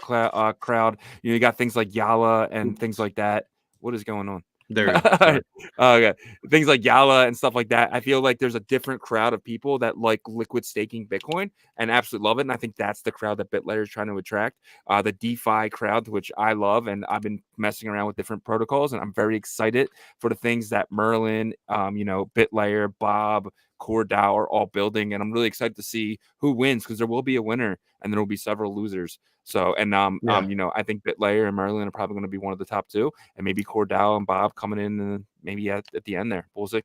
crowd. You got things like Yala and things like that. What is going on?
There you go.
Okay. Things like Yala and stuff like that. I feel like there's a different crowd of people that like liquid staking Bitcoin and absolutely love it. And I think that's the crowd that BitLayer is trying to attract. The DeFi crowd, which I love, and I've been messing around with different protocols, and I'm very excited for the things that Merlin, BitLayer, Bob, CoreDAO are all building, and I'm really excited to see who wins, because there will be a winner and there will be several losers. So, and I think BitLayer and Merlin are probably going to be one of the top two, and maybe CoreDAO and Bob coming in maybe at the end there. Bullsick.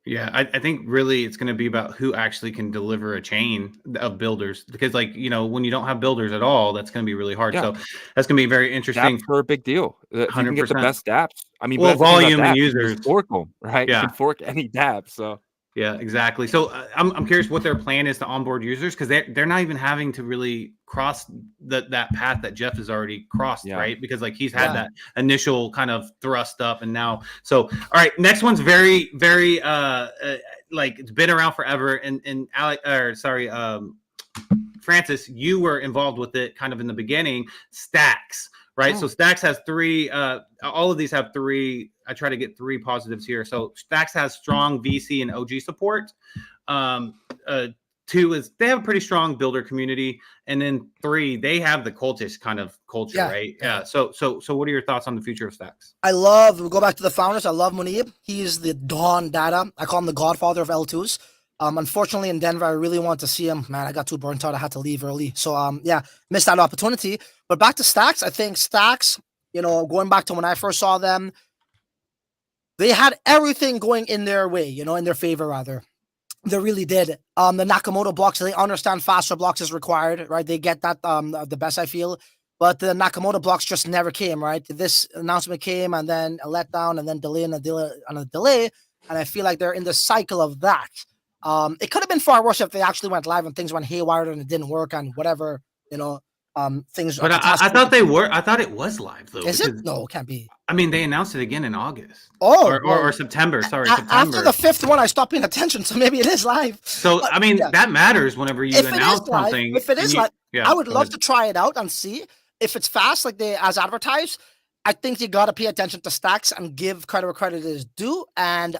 Yeah, I think really it's going to be about who actually can deliver a chain of builders, because when you don't have builders at all, that's going to be really hard. Yeah. So that's going to be very interesting.
Dapps are a big deal. 100%. You can get the best dapps. I mean,
volume and users.
Fork them, right?
Yeah.
You can fork any dapp. So.
Yeah, exactly. So I'm curious what their plan is to onboard users, because they're not even having to really cross that path that Jeff has already crossed, right? Because he's had that initial kind of thrust up, and now. So all right, next one's very, very it's been around forever. And Francis, you were involved with it kind of in the beginning. Stacks. Right. Oh. So Stacks has three. All of these have three. I try to get three positives here. So Stacks has strong VC and OG support. 2 is they have a pretty strong builder community, and then 3, they have the cultist kind of culture, right? Yeah. So what are your thoughts on the future of Stacks?
We'll go back to the founders. I love Munib. He's the Dawn Data. I call him the godfather of L2s. Unfortunately, in Denver, I really want to see him. Man, I got too burnt out. I had to leave early. So, missed that opportunity. But back to Stacks, I think Stacks, going back to when I first saw them, they had everything going in their way, in their favor, rather. They really did. The Nakamoto blocks, they understand faster blocks is required, right? They get that the best, I feel. But the Nakamoto blocks just never came, right? This announcement came, and then a letdown, and then delay and a delay. And I feel like they're in the cycle of that. It could have been far worse if they actually went live and things went haywire and it didn't work and whatever, things.
But I thought they were. I thought it was live though.
Is it? No, it can't be.
I mean, they announced it again in August.
Oh,
or September. Sorry, September.
After the 5th one, I stopped paying attention, so maybe it is live.
So I mean, that matters whenever you announce something.
If it is live, I would love to try it out and see. if it's fast, like they as advertised, I think you got to pay attention to stacks and give credit where credit is due, and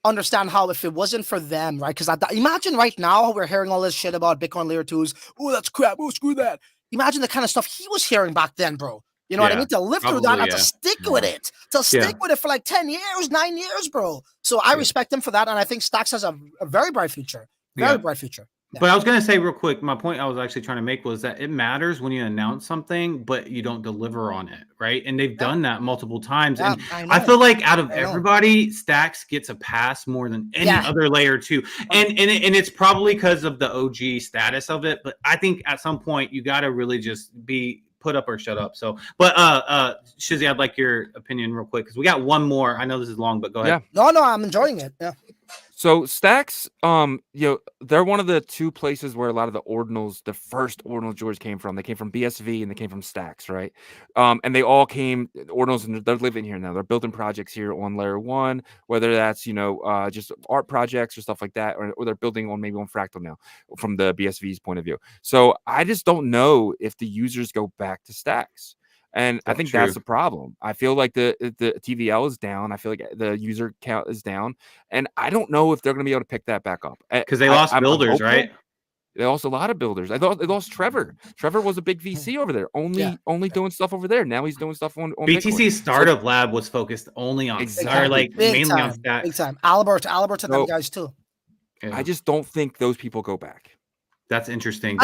understand how if it wasn't for them, right? Because imagine right now we're hearing all this shit about Bitcoin layer 2s. Oh, that's crap. Oh, screw that. Imagine the kind of stuff he was hearing back then, bro. You know what I mean? To live through that and to stick with it. To stick with it for like 10 years, 9 years, bro. So I respect him for that. And I think Stacks has a very bright future. Very bright future. Yeah.
But I was going to say real quick, my point I was actually trying to make was that it matters when you announce something, but you don't deliver on it, right? And they've done that multiple times. And I feel like out of everybody, Stacks gets a pass more than any other layer 2. And it's probably because of the OG status of it. But I think at some point, you got to really just be put up or shut up. So, but Shizzy, I'd like your opinion real quick because we got one more. I know this is long, but go ahead.
No, I'm enjoying it. Yeah.
So Stacks, they're one of the two places where a lot of the ordinals, the first ordinal jewelers came from. They came from BSV and they came from Stacks, right? And they all came ordinals, and they're living here now. They're building projects here on layer 1, whether that's just art projects or stuff like that, or they're building on maybe on Fractal now from the BSV's point of view. So I just don't know if the users go back to Stacks. And I think that's the problem. I feel like the TVL is down. I feel like the user count is down. And I don't know if they're going to be able to pick that back up.
Because they lost builders, right?
They lost a lot of builders. They lost Trevor. Trevor was a big VC over there, only doing stuff over there. Now he's doing stuff on
BTC's startup lab was focused only on mainly on Stacks.
Big time. Albert and them guys too.
Yeah. I just don't think those people go back.
That's interesting.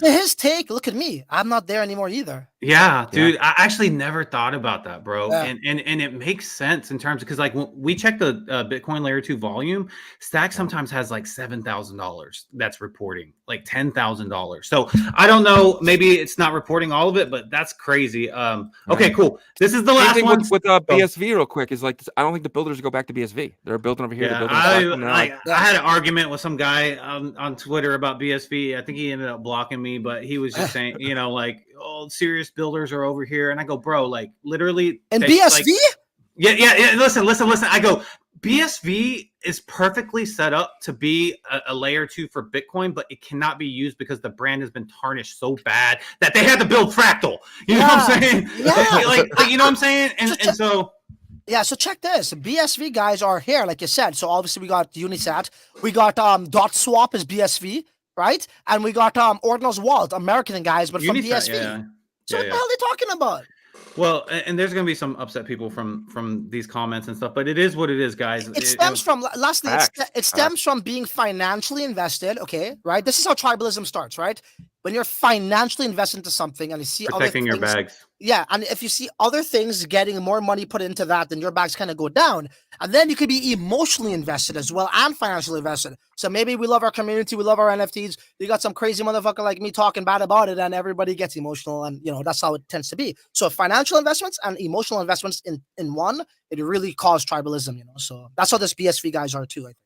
His take. Look at me. I'm not there anymore either.
Yeah, dude. I actually never thought about that, bro. Yeah. And it makes sense in terms of because like when we check the Bitcoin layer 2 volume, Stack sometimes has like $7,000 that's reporting, like $10,000. So I don't know. Maybe it's not reporting all of it, but that's crazy. Okay, cool. This is the last one
with BSV. Real quick is like I don't think the builders go back to BSV. They're building over here.
Yeah, I had an argument with some guy on Twitter about BSV. I think he ended up blocking me, but he was just saying, like, oh, serious builders are over here. And I go, bro, like literally.
And BSV?
Like, yeah. Listen. I go, BSV is perfectly set up to be a layer 2 for Bitcoin, but it cannot be used because the brand has been tarnished so bad that they had to build Fractal. You know what I'm saying?
Yeah.
like, you know what I'm saying? And so.
Yeah, so check this. BSV guys are here, like you said. So obviously we got Unisat. We got Dot Swap is BSV. Right, and we got Ordinal's Wallet, American guys, but from BSV. So what the hell are they talking about?
Well, and there's going to be some upset people from these comments and stuff, but it is what it is, guys.
It stems from lastly, it stems from being financially invested. Okay, right. This is how tribalism starts, right? When you're financially invested into something and you see
protecting your bags.
Yeah, and if you see other things getting more money put into that, then your bags kind of go down. And then you could be emotionally invested as well and financially invested. So maybe we love our community, we love our NFTs. You got some crazy motherfucker like me talking bad about it, and everybody gets emotional, and that's how it tends to be. So financial investments and emotional investments in one, it really caused tribalism, So that's how this BSV guys are too, I think.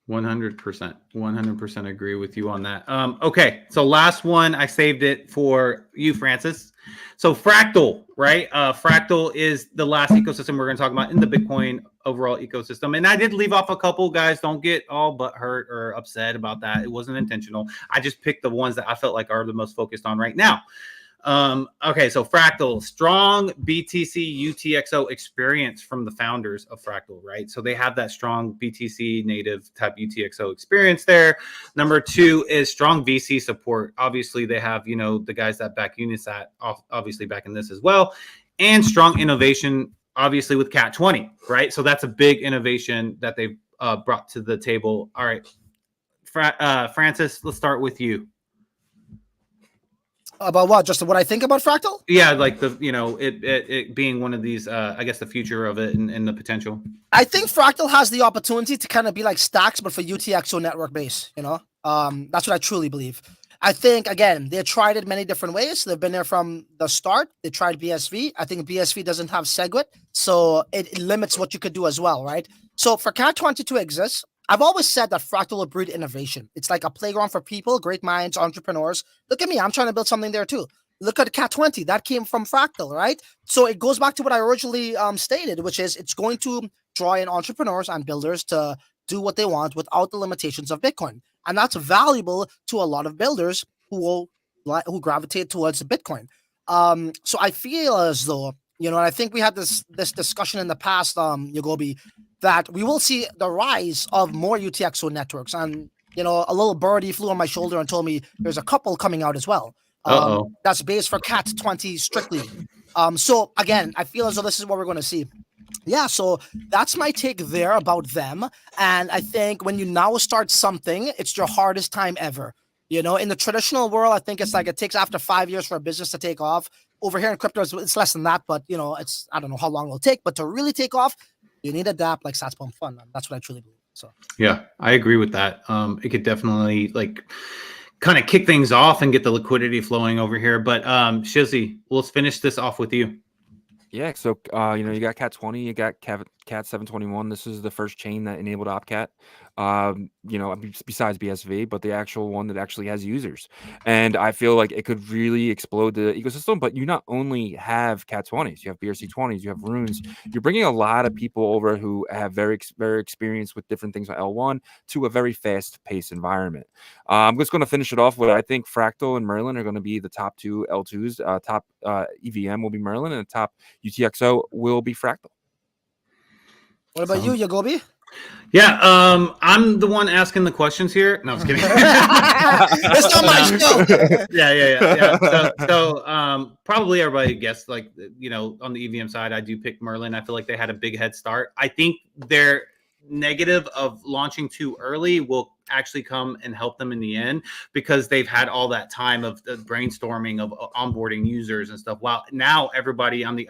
100% agree with you on that. Okay, so last one, I saved it for you, Francis. So Fractal, right? Fractal is the last ecosystem we're going to talk about in the Bitcoin overall ecosystem. And I did leave off a couple, guys. Don't get all butthurt or upset about that. It wasn't intentional. I just picked the ones that I felt like are the most focused on right now. Okay, so Fractal, strong BTC UTXO experience from the founders of Fractal, right? So they have that strong BTC native type UTXO experience there. Number 2 is strong VC support. Obviously, they have, the guys that back Unisat, obviously back in this as well, and strong innovation, obviously with Cat 20, right? So that's a big innovation that they've brought to the table. All right, Francis, let's start with you.
About what? Just what I think about Fractal?
Yeah, like it being one of these, I guess the future of it and the potential.
I think Fractal has the opportunity to kind of be like Stacks, but for UTXO network base, That's what I truly believe. I think, again, they tried it many different ways. They've been there from the start. They tried BSV. I think BSV doesn't have SegWit, so it limits what you could do as well, right? So for Cat20 to exist, I've always said that Fractal will breed innovation. It's like a playground for people, great minds, entrepreneurs. Look at me. I'm trying to build something there too. Look at Cat20. That came from Fractal, right? So it goes back to what I originally stated, which is it's going to draw in entrepreneurs and builders to do what they want without the limitations of Bitcoin. And that's valuable to a lot of builders who gravitate towards Bitcoin. So I feel as though, and I think we had this discussion in the past, Yagobi, that we will see the rise of more UTXO networks. And, a little birdie flew on my shoulder and told me there's a couple coming out as well. That's based for Cat 20 strictly. So again, I feel as though this is what we're going to see. Yeah, so that's my take there about them. And I think when you now start something, it's your hardest time ever. In the traditional world, I think it's like it takes after 5 years for a business to take off. Over here in crypto, it's less than that, but it's I don't know how long it'll take. But to really take off, you need a dApp like Sats Pump Fund. And that's what I truly believe. So
yeah, I agree with that. It could definitely kind of kick things off and get the liquidity flowing over here. But Shizzy, let's finish this off with you.
Yeah, so you got Cat 20, you got Cat 721. This is the first chain that enabled OpCat. Besides BSV, but the actual one that actually has users. And I feel like it could really explode the ecosystem. But you not only have Cat 20s, you have BRC 20s, you have Runes. You're bringing a lot of people over who have very experienced with different things like L1 to a very fast-paced environment. I'm just going to finish it off with I think Fractal and Merlin are going to be the top two L2s. Top EVM will be Merlin, and the top UTXO will be Fractal.
What about you, Yagobi?
Yeah, I'm the one asking the questions here. No, I'm just kidding.
It's not my show.
Yeah. So probably everybody guessed, on the EVM side, I do pick Merlin. I feel like they had a big head start. I think their negative of launching too early will actually come and help them in the end, because they've had all that time of the brainstorming of onboarding users and stuff. While now everybody on the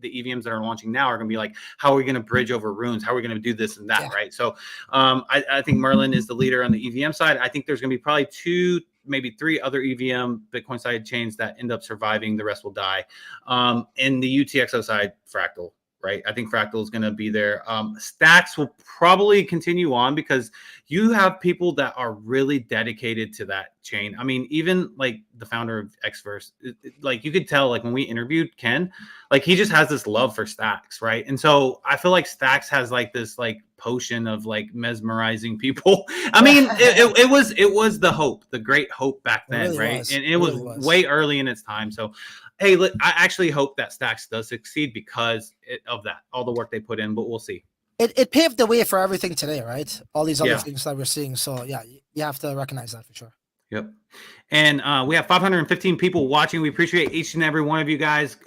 EVMs that are launching now are going to be like, how are we going to bridge over Runes? How are we going to do this and that? Yeah. Right. So I think Merlin is the leader on the EVM side. I think there's going to be probably 2, maybe 3 other EVM Bitcoin side chains that end up surviving. The rest will die. In the UTXO side, Fractal. Right. I think Fractal is going to be there. Stacks will probably continue on because you have people that are really dedicated to that chain. I mean, even like the founder of Xverse, you could tell, when we interviewed Ken, he just has this love for Stacks. Right. And so I feel like Stacks has this potion of mesmerizing people. I mean, it was the hope, the great hope back then. Really right. And it was way early in its time. So hey, I actually hope that Stacks does succeed because of that, all the work they put in, but we'll see.
It paved the way for everything today, right? All these other things that we're seeing. So yeah, you have to recognize that for sure.
Yep. And we have 515 people watching. We appreciate each and every one of you guys,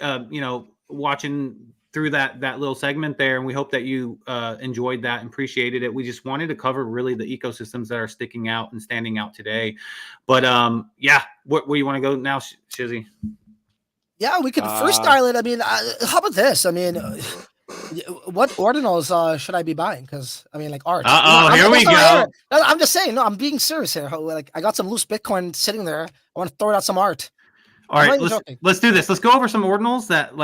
watching through that little segment there. And we hope that you enjoyed that and appreciated it. We just wanted to cover really the ecosystems that are sticking out and standing out today. But where do you want to go now, Shizzy?
Yeah, we could first dial it. I mean, how about this? I mean, what ordinals should I be buying? Because art.
Here we go.
I'm just saying. No, I'm being serious here. I got some loose Bitcoin sitting there. I want to throw out some art.
All right, let's do this. Let's go over some ordinals that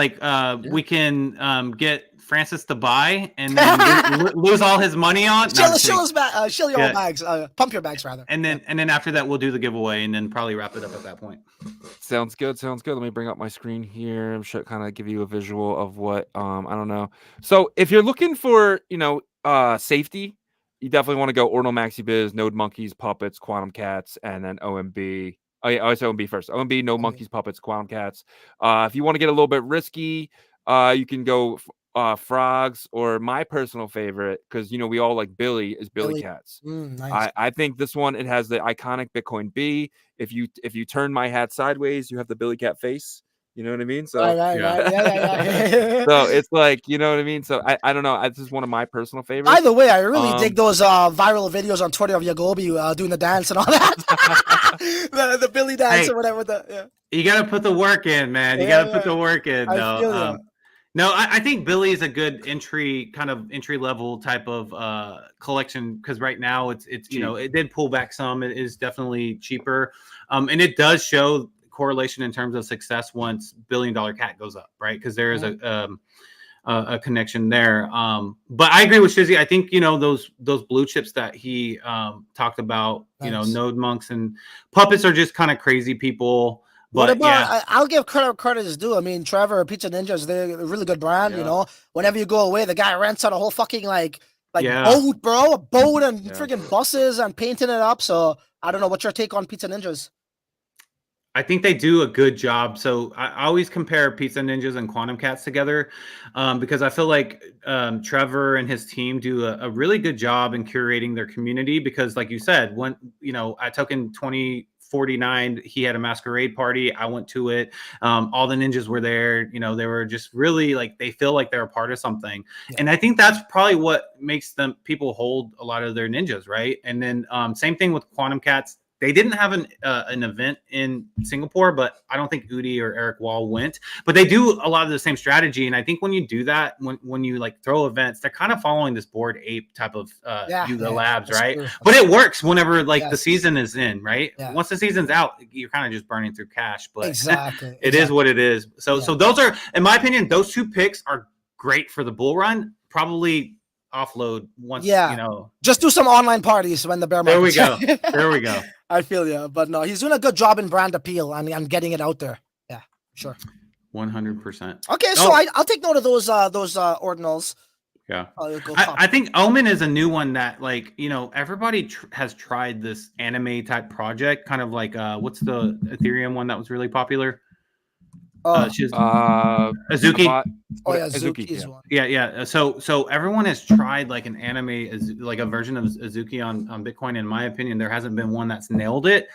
we can get Francis to buy and then lose all his money on.
Shill your old bags. Pump your bags rather.
And then after that, we'll do the giveaway and then probably wrap it up at that point.
Sounds good. Let me bring up my screen here and kind of give you a visual of what I don't know. So if you're looking for safety, you definitely want to go Ordinal Maxi Biz, Node Monkeys, Puppets, Quantum Cats, and then OMB. Oh yeah, it's OMB first. OMB, Node Monkeys, Puppets, Quantum Cats. If you want to get a little bit risky, you can go Frogs, or my personal favorite, because we all like Billy, is Billy Cats.
Nice.
I think this one, it has the iconic Bitcoin B. If you turn my hat sideways, you have the Billy Cat face. You know what I mean? So
right. Yeah.
So it's you know what I mean? So I don't know. This is one of my personal favorites.
By the way, I really dig those viral videos on Twitter of Yagobi doing the dance and all that. the Billy dance or whatever.
You got to put the work in, man. You got to put the work in. No, I think Billy is a good entry level type of collection, because right now it's it did pull back some. It is definitely cheaper, and it does show correlation in terms of success once $1 billion cat goes up, right? Because there is a connection there. But I agree with Shizzy. I think those blue chips that he talked about,
nice.
Node Monks and Puppets are just kind of crazy people.
What about? I'll give credit is due. I mean, Trevor, Pizza Ninjas, they're a really good brand. Whenever you go away, the guy rents out a whole fucking boat, bro, a boat and freaking buses and painting it up. So I don't know. What's your take on Pizza Ninjas?
I think they do a good job. So I always compare Pizza Ninjas and Quantum Cats together because I feel like Trevor and his team do a really good job in curating their community. Because, like you said, when at Token 2049, he had a masquerade party. I went to it. All the ninjas were there. They were just really like they feel like they're a part of something. Yeah. And I think that's probably what makes people hold a lot of their ninjas, right? And then same thing with Quantum Cats. They didn't have an event in Singapore, but I don't think Udi or Eric Wall went. But they do a lot of the same strategy, and I think when you do that, when you like throw events, they're kind of following this Bored Ape type of Yuga Labs, right? True. But it works whenever the season is in, right? Yeah. Once the season's out, you're kind of just burning through cash. But
exactly,
it is what it is. So those are, in my opinion, those two picks are great for the bull run. Probably offload once.
Just do some online parties when the bear market.
There we go.
I feel you, but no, he's doing a good job in brand appeal and getting it out there. Yeah, sure.
100%.
Okay, so I'll take note of those ordinals.
Yeah, I think Omen is a new one that everybody has tried this anime type project, kind of like what's the Ethereum one that was really popular? Azuki.
Azuki is one.
Yeah. So everyone has tried like an anime, like a version of Azuki on Bitcoin. In my opinion, there hasn't been one that's nailed it.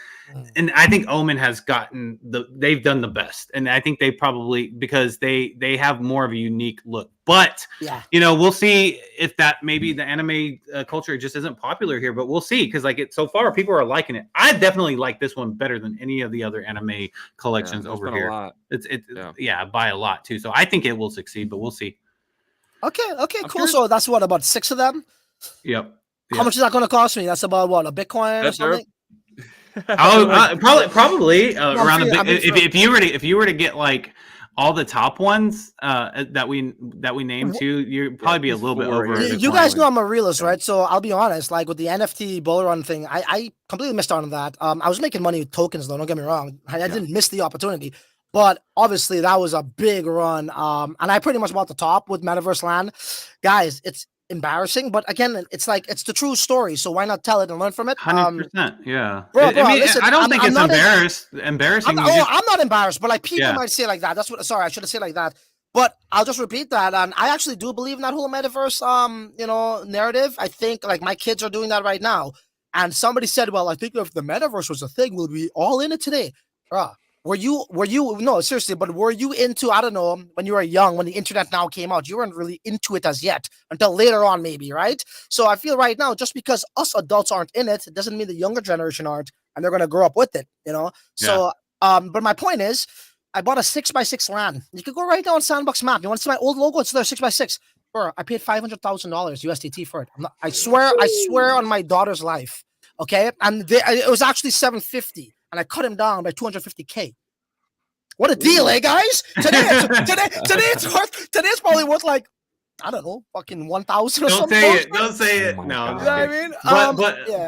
And I think Omen has gotten they've done the best. And I think they probably, because they have more of a unique look. But we'll see if that maybe the anime culture just isn't popular here. But we'll see, because so far people are liking it. I definitely like this one better than any of the other anime collections over here. It's by a lot too. So I think it will succeed, but we'll see.
Okay, cool. So that's about 6 of them.
Yep.
How much is that going to cost me? That's about what, a Bitcoin or something?
Probably around if you were to get like all the top ones that we named too, you'd probably be a little bit over.
You guys know I'm a realist, right? So I'll be honest, like with the NFT bull run thing, I completely missed out on that. I was making money with tokens though, don't get me wrong. I didn't miss the opportunity. But obviously that was a big run. And I pretty much bought the top with Metaverse Land. Guys, it's embarrassing, but again, it's the true story. So why not tell it and learn from it?
100%. Yeah.
Bro,
listen, I don't think it's embarrassing.
I'm not embarrassed, but like people might say like that. Sorry, I should have said like that. But I'll just repeat that. And I actually do believe in that whole metaverse, narrative. I think like my kids are doing that right now. And somebody said, well, I think if the metaverse was a thing, we'll be all in it today. Were you no, seriously, but were you into, I don't know, when you were young, when the internet now came out, you weren't really into it as yet until later on, maybe, right? So I feel right now, just because us adults aren't in it, it doesn't mean the younger generation aren't, and they're going to grow up with it, So, but my point is, I bought a 6x6 land. You could go right now on Sandbox map. You want to see my old logo? It's there, 6x6. Bro, I paid $500,000 USDT for it. I swear on my daughter's life. Okay. And it was actually $750. And I cut him down by $250K. What a deal, guys? Today it's probably worth like, I don't know, fucking 1,000 or something.
Don't say it. No,
you know what I mean?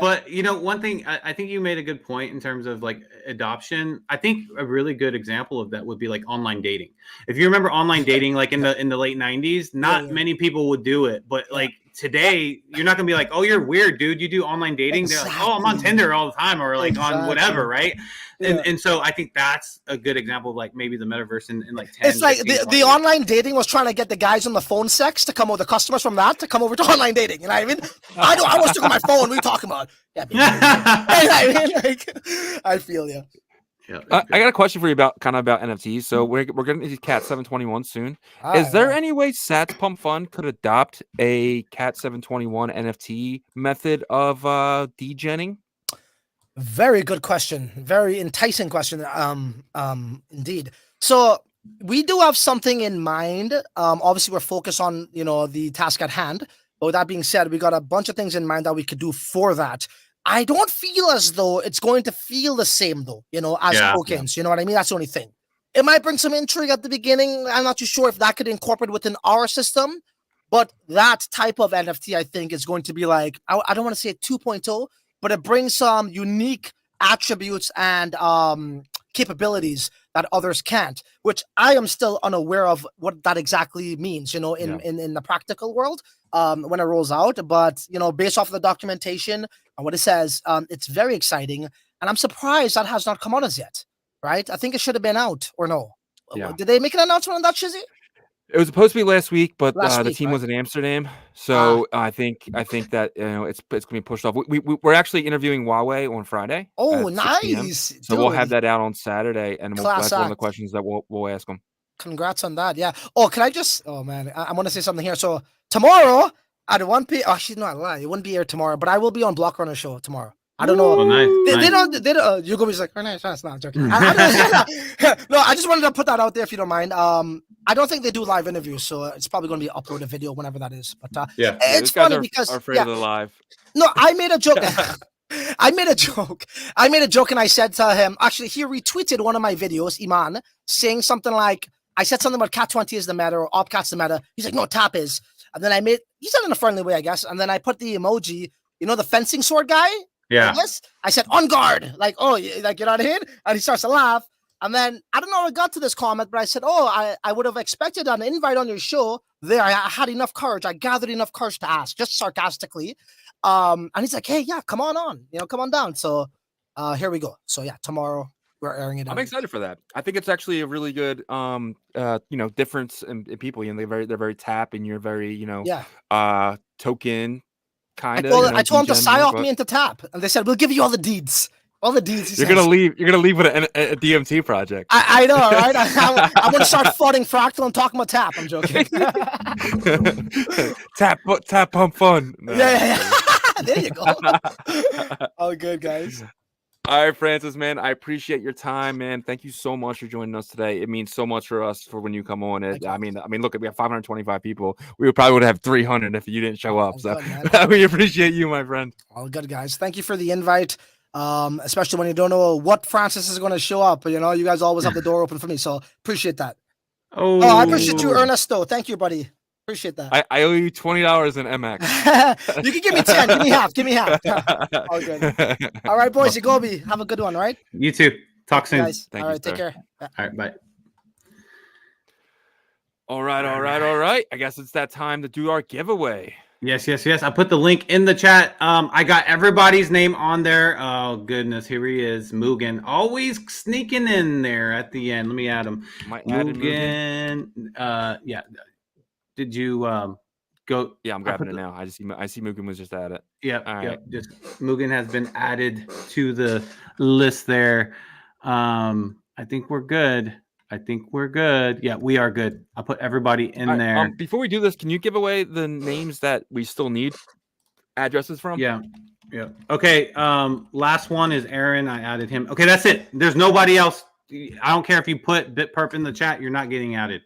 But one thing, I think you made a good point in terms of like adoption. I think a really good example of that would be like online dating. If you remember online dating, like in the late 90s, not many people would do it, but like today, you're not gonna be like, oh, you're weird, dude. You do online dating. Exactly. They're like, oh, I'm on Tinder all the time, or like on whatever, right? And so I think that's a good example of like maybe the metaverse in like 10.
It's like the online dating was trying to get the guys on the phone sex to come over, the customers from that to come over to online dating. You know what I mean? I was stuck on my phone. What are you talking about? Yeah, you know I mean? Like, I feel you.
Yeah, I got a question for you about NFTs. So we're getting into Cat 721 soon. Is there any way Sats Pump Fund could adopt a Cat 721 NFT method of degenning?
Very good question. Very enticing question. Indeed. So we do have something in mind. Obviously, we're focused on the task at hand. But with that being said, we got a bunch of things in mind that we could do for that. I don't feel as though it's going to feel the same though, as tokens. You know what I mean? That's the only thing. It might bring some intrigue at the beginning. I'm not too sure if that could incorporate within our system, but that type of NFT, I think, is going to be like, I don't want to say 2.0, but it brings some unique attributes and capabilities that others can't, which I am still unaware of what that exactly means, in the practical world when it rolls out. But, based off of the documentation and what it says, it's very exciting. And I'm surprised that has not come out as yet. right? I think it should have been out, or no?
Yeah.
Did they make an announcement on that, Shizzy?
It was supposed to be last week, but
Last
the
week,
team
right?
was in Amsterdam, so I think that it's going to be pushed off. We're actually interviewing Huawei on Friday.
Oh,
at 6 p.m.
nice.
So we'll have
Dude.
that out on Saturday, and
Class
that's one of the
act.
questions that we'll ask them.
Congrats on that. Yeah. Oh, can I just? Oh man, I want to say something here. So tomorrow at 1 p.m. Oh, she's not lying. It wouldn't be here tomorrow, but I will be on Block Runner Show tomorrow. I don't know.
Oh, nice.
They don't. Yagobi's like, oh, nice. That's not joking. No, I just wanted to put that out there if you don't mind. I don't think they do live interviews, so it's probably going to be uploaded video whenever that is. But
Yeah.
it's funny because
are afraid of the live.
No, I made a joke. I made a joke, and I said to him, actually, he retweeted one of my videos, Iman, saying something like, I said something about Cat 20 is the meta or Opcat's the meta. He's like, no, Tap is. And then he said it in a friendly way, I guess. And then I put the emoji, the fencing sword guy.
Yeah.
I said, on guard. Like, oh, like, you know what I mean? And he starts to laugh. And then I don't know how I got to this comment, but I said, oh, I would have expected an invite on your show. There, I had enough courage. I gathered enough courage to ask, just sarcastically. And he's like, hey, yeah, come on, come on down. So here we go. So yeah, tomorrow we're airing it.
I'm excited for that. I think it's actually a really good difference in people. They're very Tap, and you're very token kind of.
I told them to sign off me into Tap, and they said we'll give you all the deeds. All the deeds.
You're gonna leave with a DMT project.
I know, right? I'm gonna start flooding Fractal and talking about Tap. I'm joking.
tap pump fun. No.
Yeah. There you go. Oh, good guys.
All right, Francis, man, I appreciate your time, man. Thank you so much for joining us today. It means so much for us for when you come on. I mean, look, we have 525 people. We probably would have 300 if you didn't show up. So we appreciate you, my friend.
All good, guys. Thank you for the invite. Especially when you don't know what Francis is going to show up. You guys always have the door open for me. So appreciate that. Oh, I appreciate you, Ernesto. Thank you, buddy. Appreciate that.
I owe you $20 in MX.
You can give me 10. Give me half. All good. All right, boys. Yagobi, have a good one, right?
You too. Talk soon.
Guys. All right, take care.
All right, bye.
All right. I guess it's that time to do our giveaway.
Yes. I put the link in the chat. I got everybody's name on there. Oh, goodness. Here he is. Mugen. Always sneaking in there at the end. Let me add him. Mugen. Yeah. Did you go?
Yeah, I'm grabbing it now. I see Mugen was just at it.
Yeah.
All right.
Just Mugen has been added to the list there. I think we're good. Yeah, we are good. I'll put everybody in there.
Before we do this, can you give away the names that we still need addresses from?
Yeah. Okay. Last one is Aaron. I added him. Okay, that's it. There's nobody else. I don't care if you put BitPerp in the chat. You're not getting added.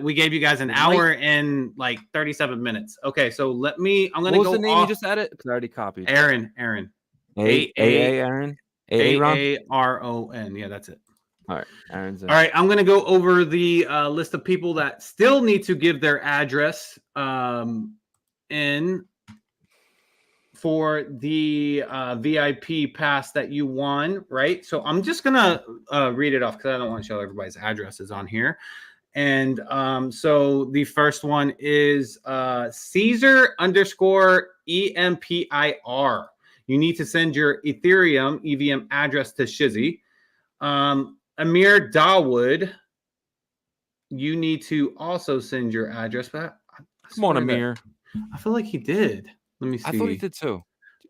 We gave you guys an hour and like 37 minutes. Okay, so I'm gonna go.
What was the name you just added? Because I already copied.
Aaron.
Aaron.
Aaron. AARON. Yeah, that's it.
All right, Aaron's in.
All right, I'm going to go over the list of people that still need to give their address in for the VIP pass that you won, right? So I'm just going to read it off because I don't want to show everybody's addresses on here. And so the first one is Caesar _EMPIR. You need to send your Ethereum EVM address to Shizzy. Amir Dawood, you need to also send your address back.
Come on, Amir.
I feel like he did. Let me see.
I thought he did too.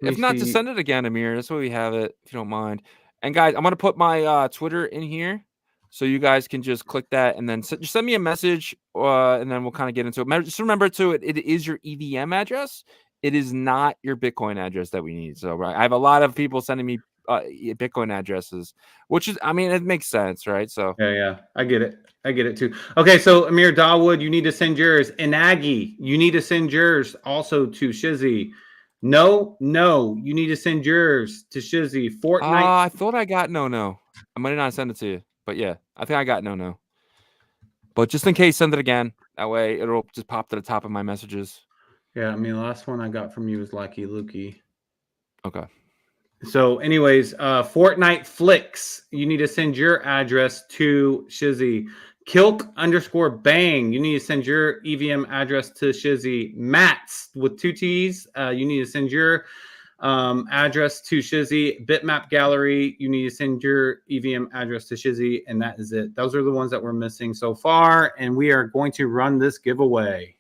If not, to send it again, Amir. That's why we have it, if you don't mind. And guys, I'm going to put my Twitter in here so you guys can just click that and then just send me a message and then we'll kind of get into it. Just remember, too, it is your EVM address. It is not your Bitcoin address that we need. So I have a lot of people sending me Bitcoin addresses, which is, it makes sense, right? So
yeah, I get it too. Okay, so Amir Dawood, you need to send yours. Inagi, you need to send yours also to Shizzy. No, you need to send yours to Shizzy. Fortnite.
I thought I got no. I might not send it to you, but yeah, I think I got no. But just in case, send it again. That way, it'll just pop to the top of my messages.
Yeah, the last one I got from you was Lucky Lukey.
Okay.
So anyways, Fortnite Flicks, you need to send your address to Shizzy. Kilk _bang, you need to send your EVM address to Shizzy. Mats with 2 T's, you need to send your Address to Shizzy, bitmap gallery. You need to send your EVM address to Shizzy, and that is it. Those are the ones that we're missing so far, and we are going to run this giveaway.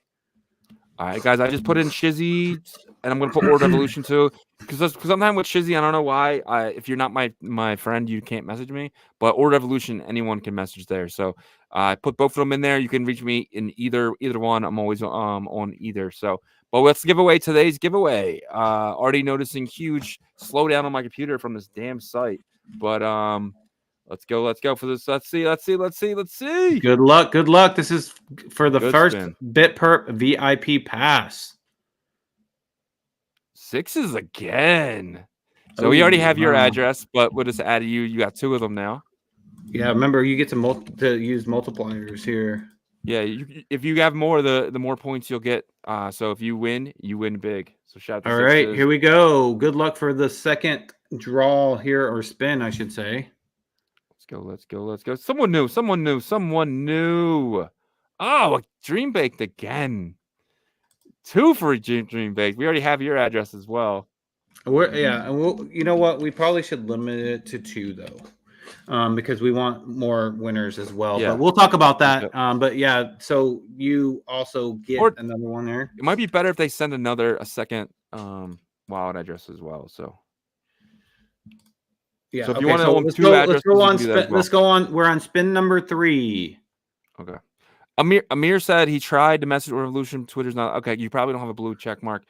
All right, guys, I just put in Shizzy, and I'm going to put Ordinal Revolution too. Because sometimes with Shizzy, I don't know why. If you're not my friend, you can't message me. But Ordinal Revolution, anyone can message there. So I put both of them in there. You can reach me in either one. I'm always on either. So, but let's give away today's giveaway. Already noticing huge slowdown on my computer from this damn site. But let's go for this. Let's see.
Good luck. This is for the
Good
first
spin.
BitPerp VIP pass.
Sixes again. So we already have your address, but we'll just add you. You got 2 of them now.
Yeah, remember you get to use multipliers here.
Yeah, if you have more, the more points you'll get. So if you win big. So shout out to
All right,
Sixes.
here we go. Good luck for the second draw here, or spin, I should say.
Let's go. Someone new. Oh, Dream Baked again. 2 for Dream Baked. We already have your address as well.
And you know what? We probably should limit it to 2 though, because we want more winners as well.
Yeah.
But we'll talk about that. But yeah, so you also get another one there.
It might be better if they send a second wallet address as well. So
yeah.
So if you want to own 2 addresses,
let's go on. We're on spin number 3.
Okay. Amir said he tried to message Revolution. Twitter's not okay. You probably don't have a blue check mark.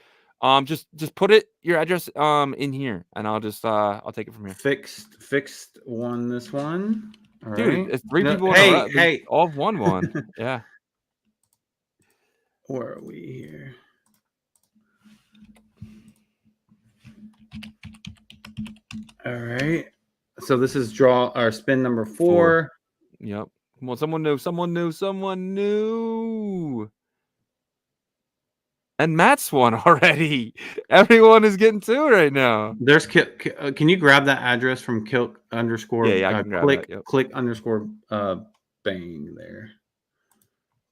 Just put your address in here, and I'll just I'll take it from here.
Fixed one. This one. All
Dude,
right.
it's 3 people.
Hey,
all of one. Yeah.
Where are we here? All right. So this is spin number 4.
Yep. Come on, someone new. And Matt's won already. Everyone is getting 2 right now.
There's can you grab that address from Kilk underscore?
Yeah, I can grab that. Yep.
Click underscore bang there.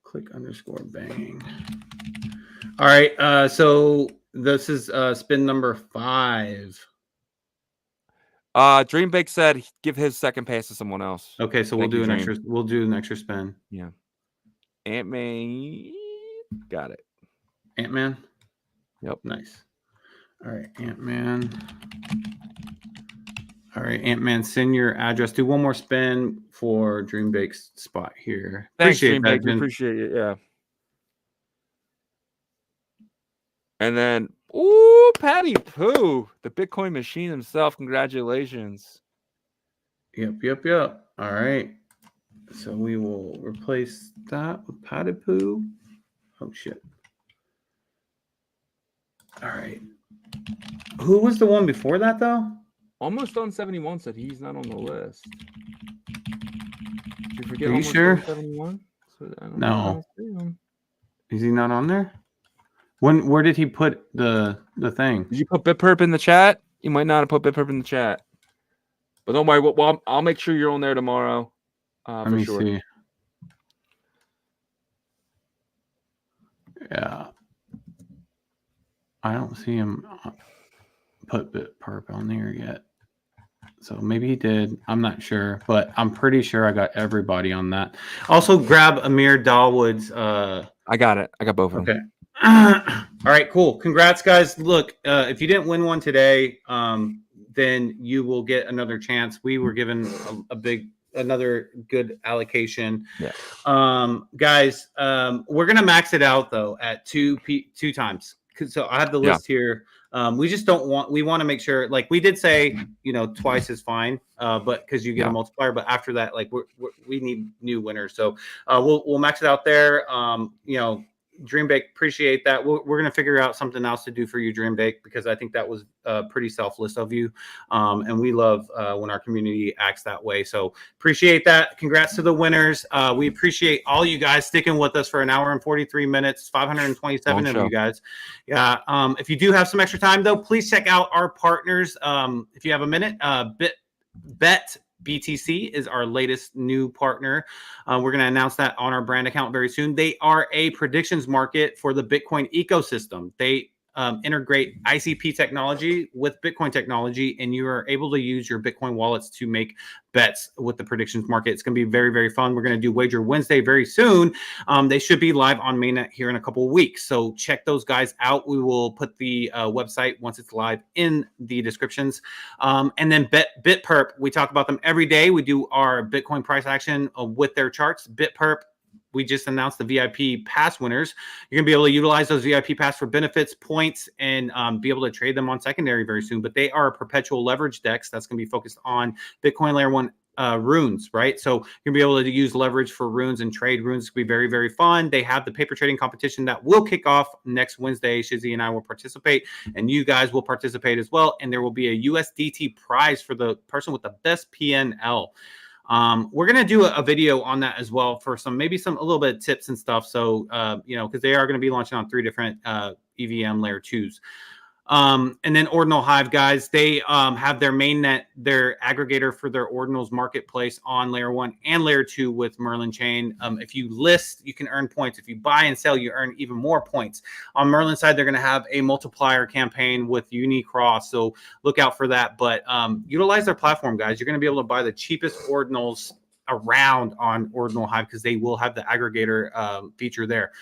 Click underscore bang. All right. So this is spin number 5.
Dreambake said give his second pass to someone else.
Okay, so we'll do an extra spin.
Yeah. Ant-Man got it.
Ant-Man?
Yep.
Nice. All right, Ant-Man. All right, Ant-Man, send your address. Do one more spin for Dreambake's spot here.
Thanks, Dreambake. We appreciate it. Yeah. And then, ooh, Patty Pooh, the Bitcoin machine himself. Congratulations.
Yep. All right. So we will replace that with Patty Pooh. Oh, shit. All right. Who was the one before that, though?
Almost on 71 said he's not on the list. Did you forget?
Are you sure?
71?
No. Is he not on there? Where did he put the thing?
Did you put BitPerp in the chat? You might not have put BitPerp in the chat. But don't worry. Well, I'll make sure you're on there tomorrow.
Let me see. Yeah. I don't see him put BitPerp on there yet. So maybe he did. I'm not sure, but I'm pretty sure I got everybody on that. Also, grab Amir Dawood's.
I got it. I got both of them.
Okay. All right, cool. Congrats, guys. Look, if you didn't win one today, then you will get another chance. We were given another good allocation.
Yeah.
Guys, we're gonna max it out though at two times. So I have the list here. We just we want to make sure, like we did say, twice is fine, but because you get a multiplier. But after that, like we need new winners. So we'll max it out there. Dreambake, appreciate that. We're gonna figure out something else to do for you, Dreambake, because I think that was pretty selfless of you, and we love when our community acts that way. So appreciate that. Congrats to the winners. We appreciate all you guys sticking with us for an hour and 43 minutes. 527 of you guys. Yeah. If you do have some extra time though, please check out our partners. If you have a minute, Bet BTC is our latest new partner. We're going to announce that on our brand account very soon. They are a predictions market for the Bitcoin ecosystem. They integrate ICP technology with Bitcoin technology, and you are able to use your Bitcoin wallets to make bets with the predictions market. It's going to be very, very fun. We're going to do Wager Wednesday very soon. They should be live on mainnet here in a couple of weeks. So check those guys out. We will put the website once it's live in the descriptions. And then BitPerp, we talk about them every day. We do our Bitcoin price action with their charts. BitPerp, we just announced the VIP pass winners. You're going to be able to utilize those VIP pass for benefits, points, and be able to trade them on secondary very soon. But they are a perpetual leverage DEX that's going to be focused on Bitcoin Layer 1 runes, right? So you'll be able to use leverage for runes and trade runes. It's going to be very, very fun. They have the paper trading competition that will kick off next Wednesday. Shizzy and I will participate, and you guys will participate as well. And there will be a USDT prize for the person with the best PNL. We're going to do a video on that as well for a little bit of tips and stuff. So, because they are going to be launching on 3 different EVM layer 2s. And then Ordinal Hive, guys, they have their mainnet, their aggregator for their Ordinals marketplace on layer 1 and layer 2 with Merlin Chain. If you list, you can earn points. If you buy and sell, you earn even more points. On Merlin side, they're going to have a multiplier campaign with Unicross, so look out for that. But utilize their platform, guys. You're going to be able to buy the cheapest Ordinals around on Ordinal Hive because they will have the aggregator feature there.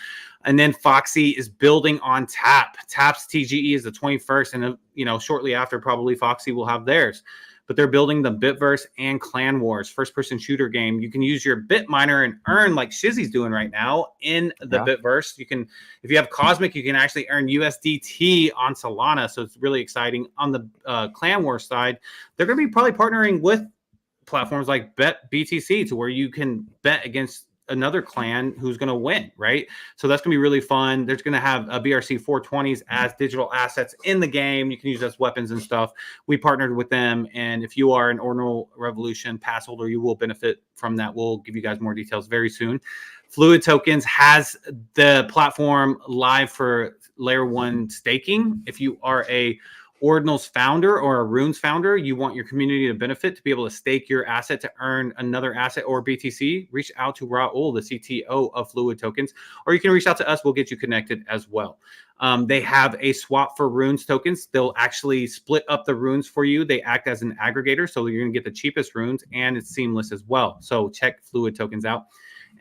And then Foxy is building on Tap. Tap's TGE is the 21st, and shortly after, probably Foxy will have theirs. But they're building the Bitverse and Clan Wars first-person shooter game. You can use your Bitminer and earn like Shizzy's doing right now in the Bitverse. You can, if you have Cosmic, you can actually earn USDT on Solana. So it's really exciting. On the Clan Wars side, they're going to be probably partnering with platforms like BTC to where you can bet against another clan who's going to win, right? So that's going to be really fun. There's going to have a BRC 420s as digital assets in the game. You can use as weapons and stuff. We partnered with them, and if you are an Ordinal Revolution pass holder, you will benefit from that. We'll give you guys more details very soon. Fluid Tokens has the platform live for layer 1 staking. If you are a Ordinals founder or a Runes founder, you want your community to benefit, to be able to stake your asset to earn another asset or BTC, reach out to Raul, the CTO of Fluid Tokens, or you can reach out to us. We'll get you connected as well. They have a swap for Runes tokens. They'll actually split up the runes for you. They act as an aggregator, so you're going to get the cheapest runes, and it's seamless as well. So check Fluid Tokens out.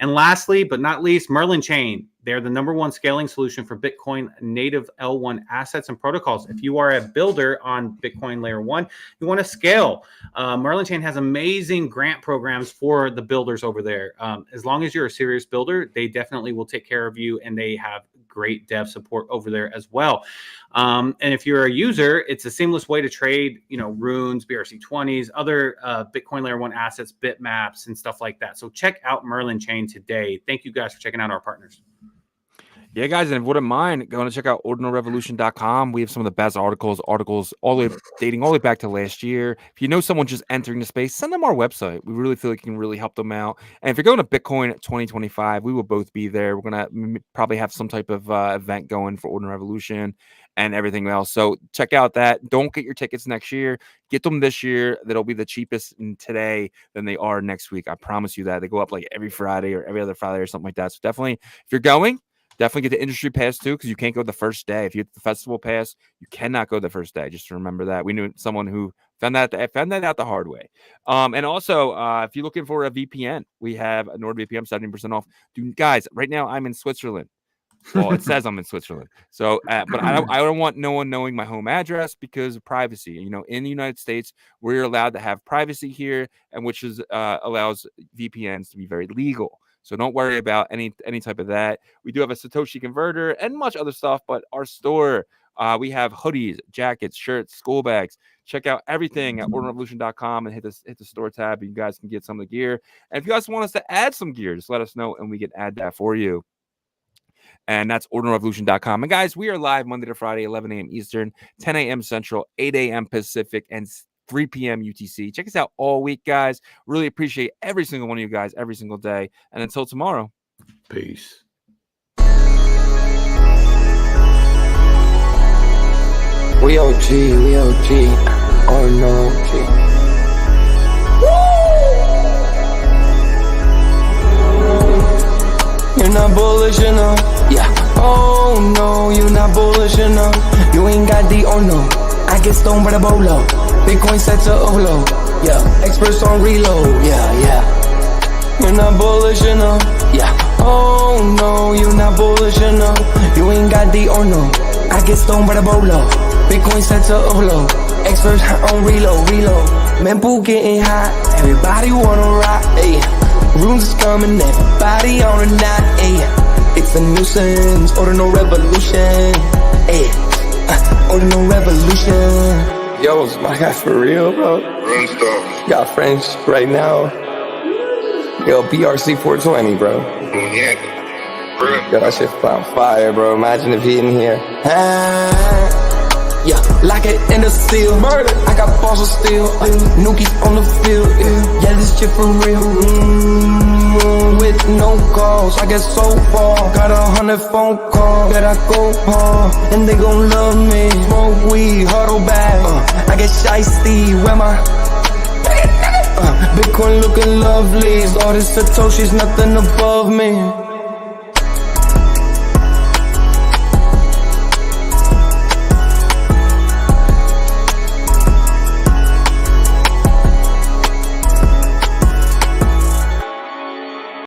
And lastly, but not least, Merlin Chain. They're the #1 scaling solution for Bitcoin native L1 assets and protocols. If you are a builder on Bitcoin layer 1, you want to scale. Merlin Chain has amazing grant programs for the builders over there. As long as you're a serious builder, they definitely will take care of you, and they have great dev support over there as well. And if you're a user, it's a seamless way to trade, runes, BRC20s, other Bitcoin layer 1 assets, bitmaps, and stuff like that. So check out Merlin Chain today. Thank you guys for checking out our partners.
Yeah, guys, and if you wouldn't mind, going to check out ordinalrevolution.com. We have some of the best articles all the way dating all the way back to last year. If you know someone just entering the space, send them our website. We really feel like you can really help them out. And if you're going to Bitcoin 2025, we will both be there. We're going to probably have some type of event going for Ordinal Revolution and everything else. So check out that. Don't get your tickets next year. Get them this year. That'll be the cheapest today than they are next week. I promise you that. They go up like every Friday or every other Friday or something like that. So definitely, if you're going, definitely get the industry pass too, because you can't go the first day. If you get the festival pass, you cannot go the first day. Just remember that. We knew someone who found that out the hard way. And also, if you're looking for a VPN, we have a NordVPN 70% off. Dude, guys, right now I'm in Switzerland. Well, it says I'm in Switzerland. So, but I don't want no one knowing my home address because of privacy. In the United States, we're allowed to have privacy here, and which allows VPNs to be very legal. So don't worry about any type of that. We do have a Satoshi converter and much other stuff, but our store, we have hoodies, jackets, shirts, school bags. Check out everything at ordinalrevolution.com and hit the store tab. You guys can get some of the gear. And if you guys want us to add some gear, just let us know and we can add that for you. And that's ordinalrevolution.com. And guys, we are live Monday to Friday, 11 a.m. Eastern, 10 a.m. Central, 8 a.m. Pacific, and 3 p.m. UTC. Check us out all week, guys. Really appreciate every single one of you guys every single day. And until tomorrow,
peace.
We OG, or no G. You're not bullish enough, yeah. Oh no, you're not bullish enough. You ain't got the or no. I get stoned by the bolo. Bitcoin set to overload. Yeah, experts on reload. Yeah. You're not bullish enough. Yeah. Oh no, you're not bullish enough. You ain't got the or no. I get stoned by the bolo. Bitcoin set to overload. Experts on reload. Mempool getting hot. Everybody wanna rock. Ayy. Runes is coming. Everybody on a knot. Ayy. It's a nuisance. Ordinal Revolution. Ayy. Ordinal Revolution. Yo, it's my guy for real, bro.
Run stuff.
Got friends right now. Yo, BRC 420, bro.
Yeah.
Yo, that shit on fire, bro. Imagine if he in here. Yeah, lock it in the seal. Murder. I got balls of steel. Nookies on the field. Yeah, this shit for real. With no calls, I get so far. Got 100 phone calls that I go hard, and they gon' love me. Smoke weed, huddle back. I get shiesty. Where my Bitcoin looking lovely. All this Satoshi's nothing above me.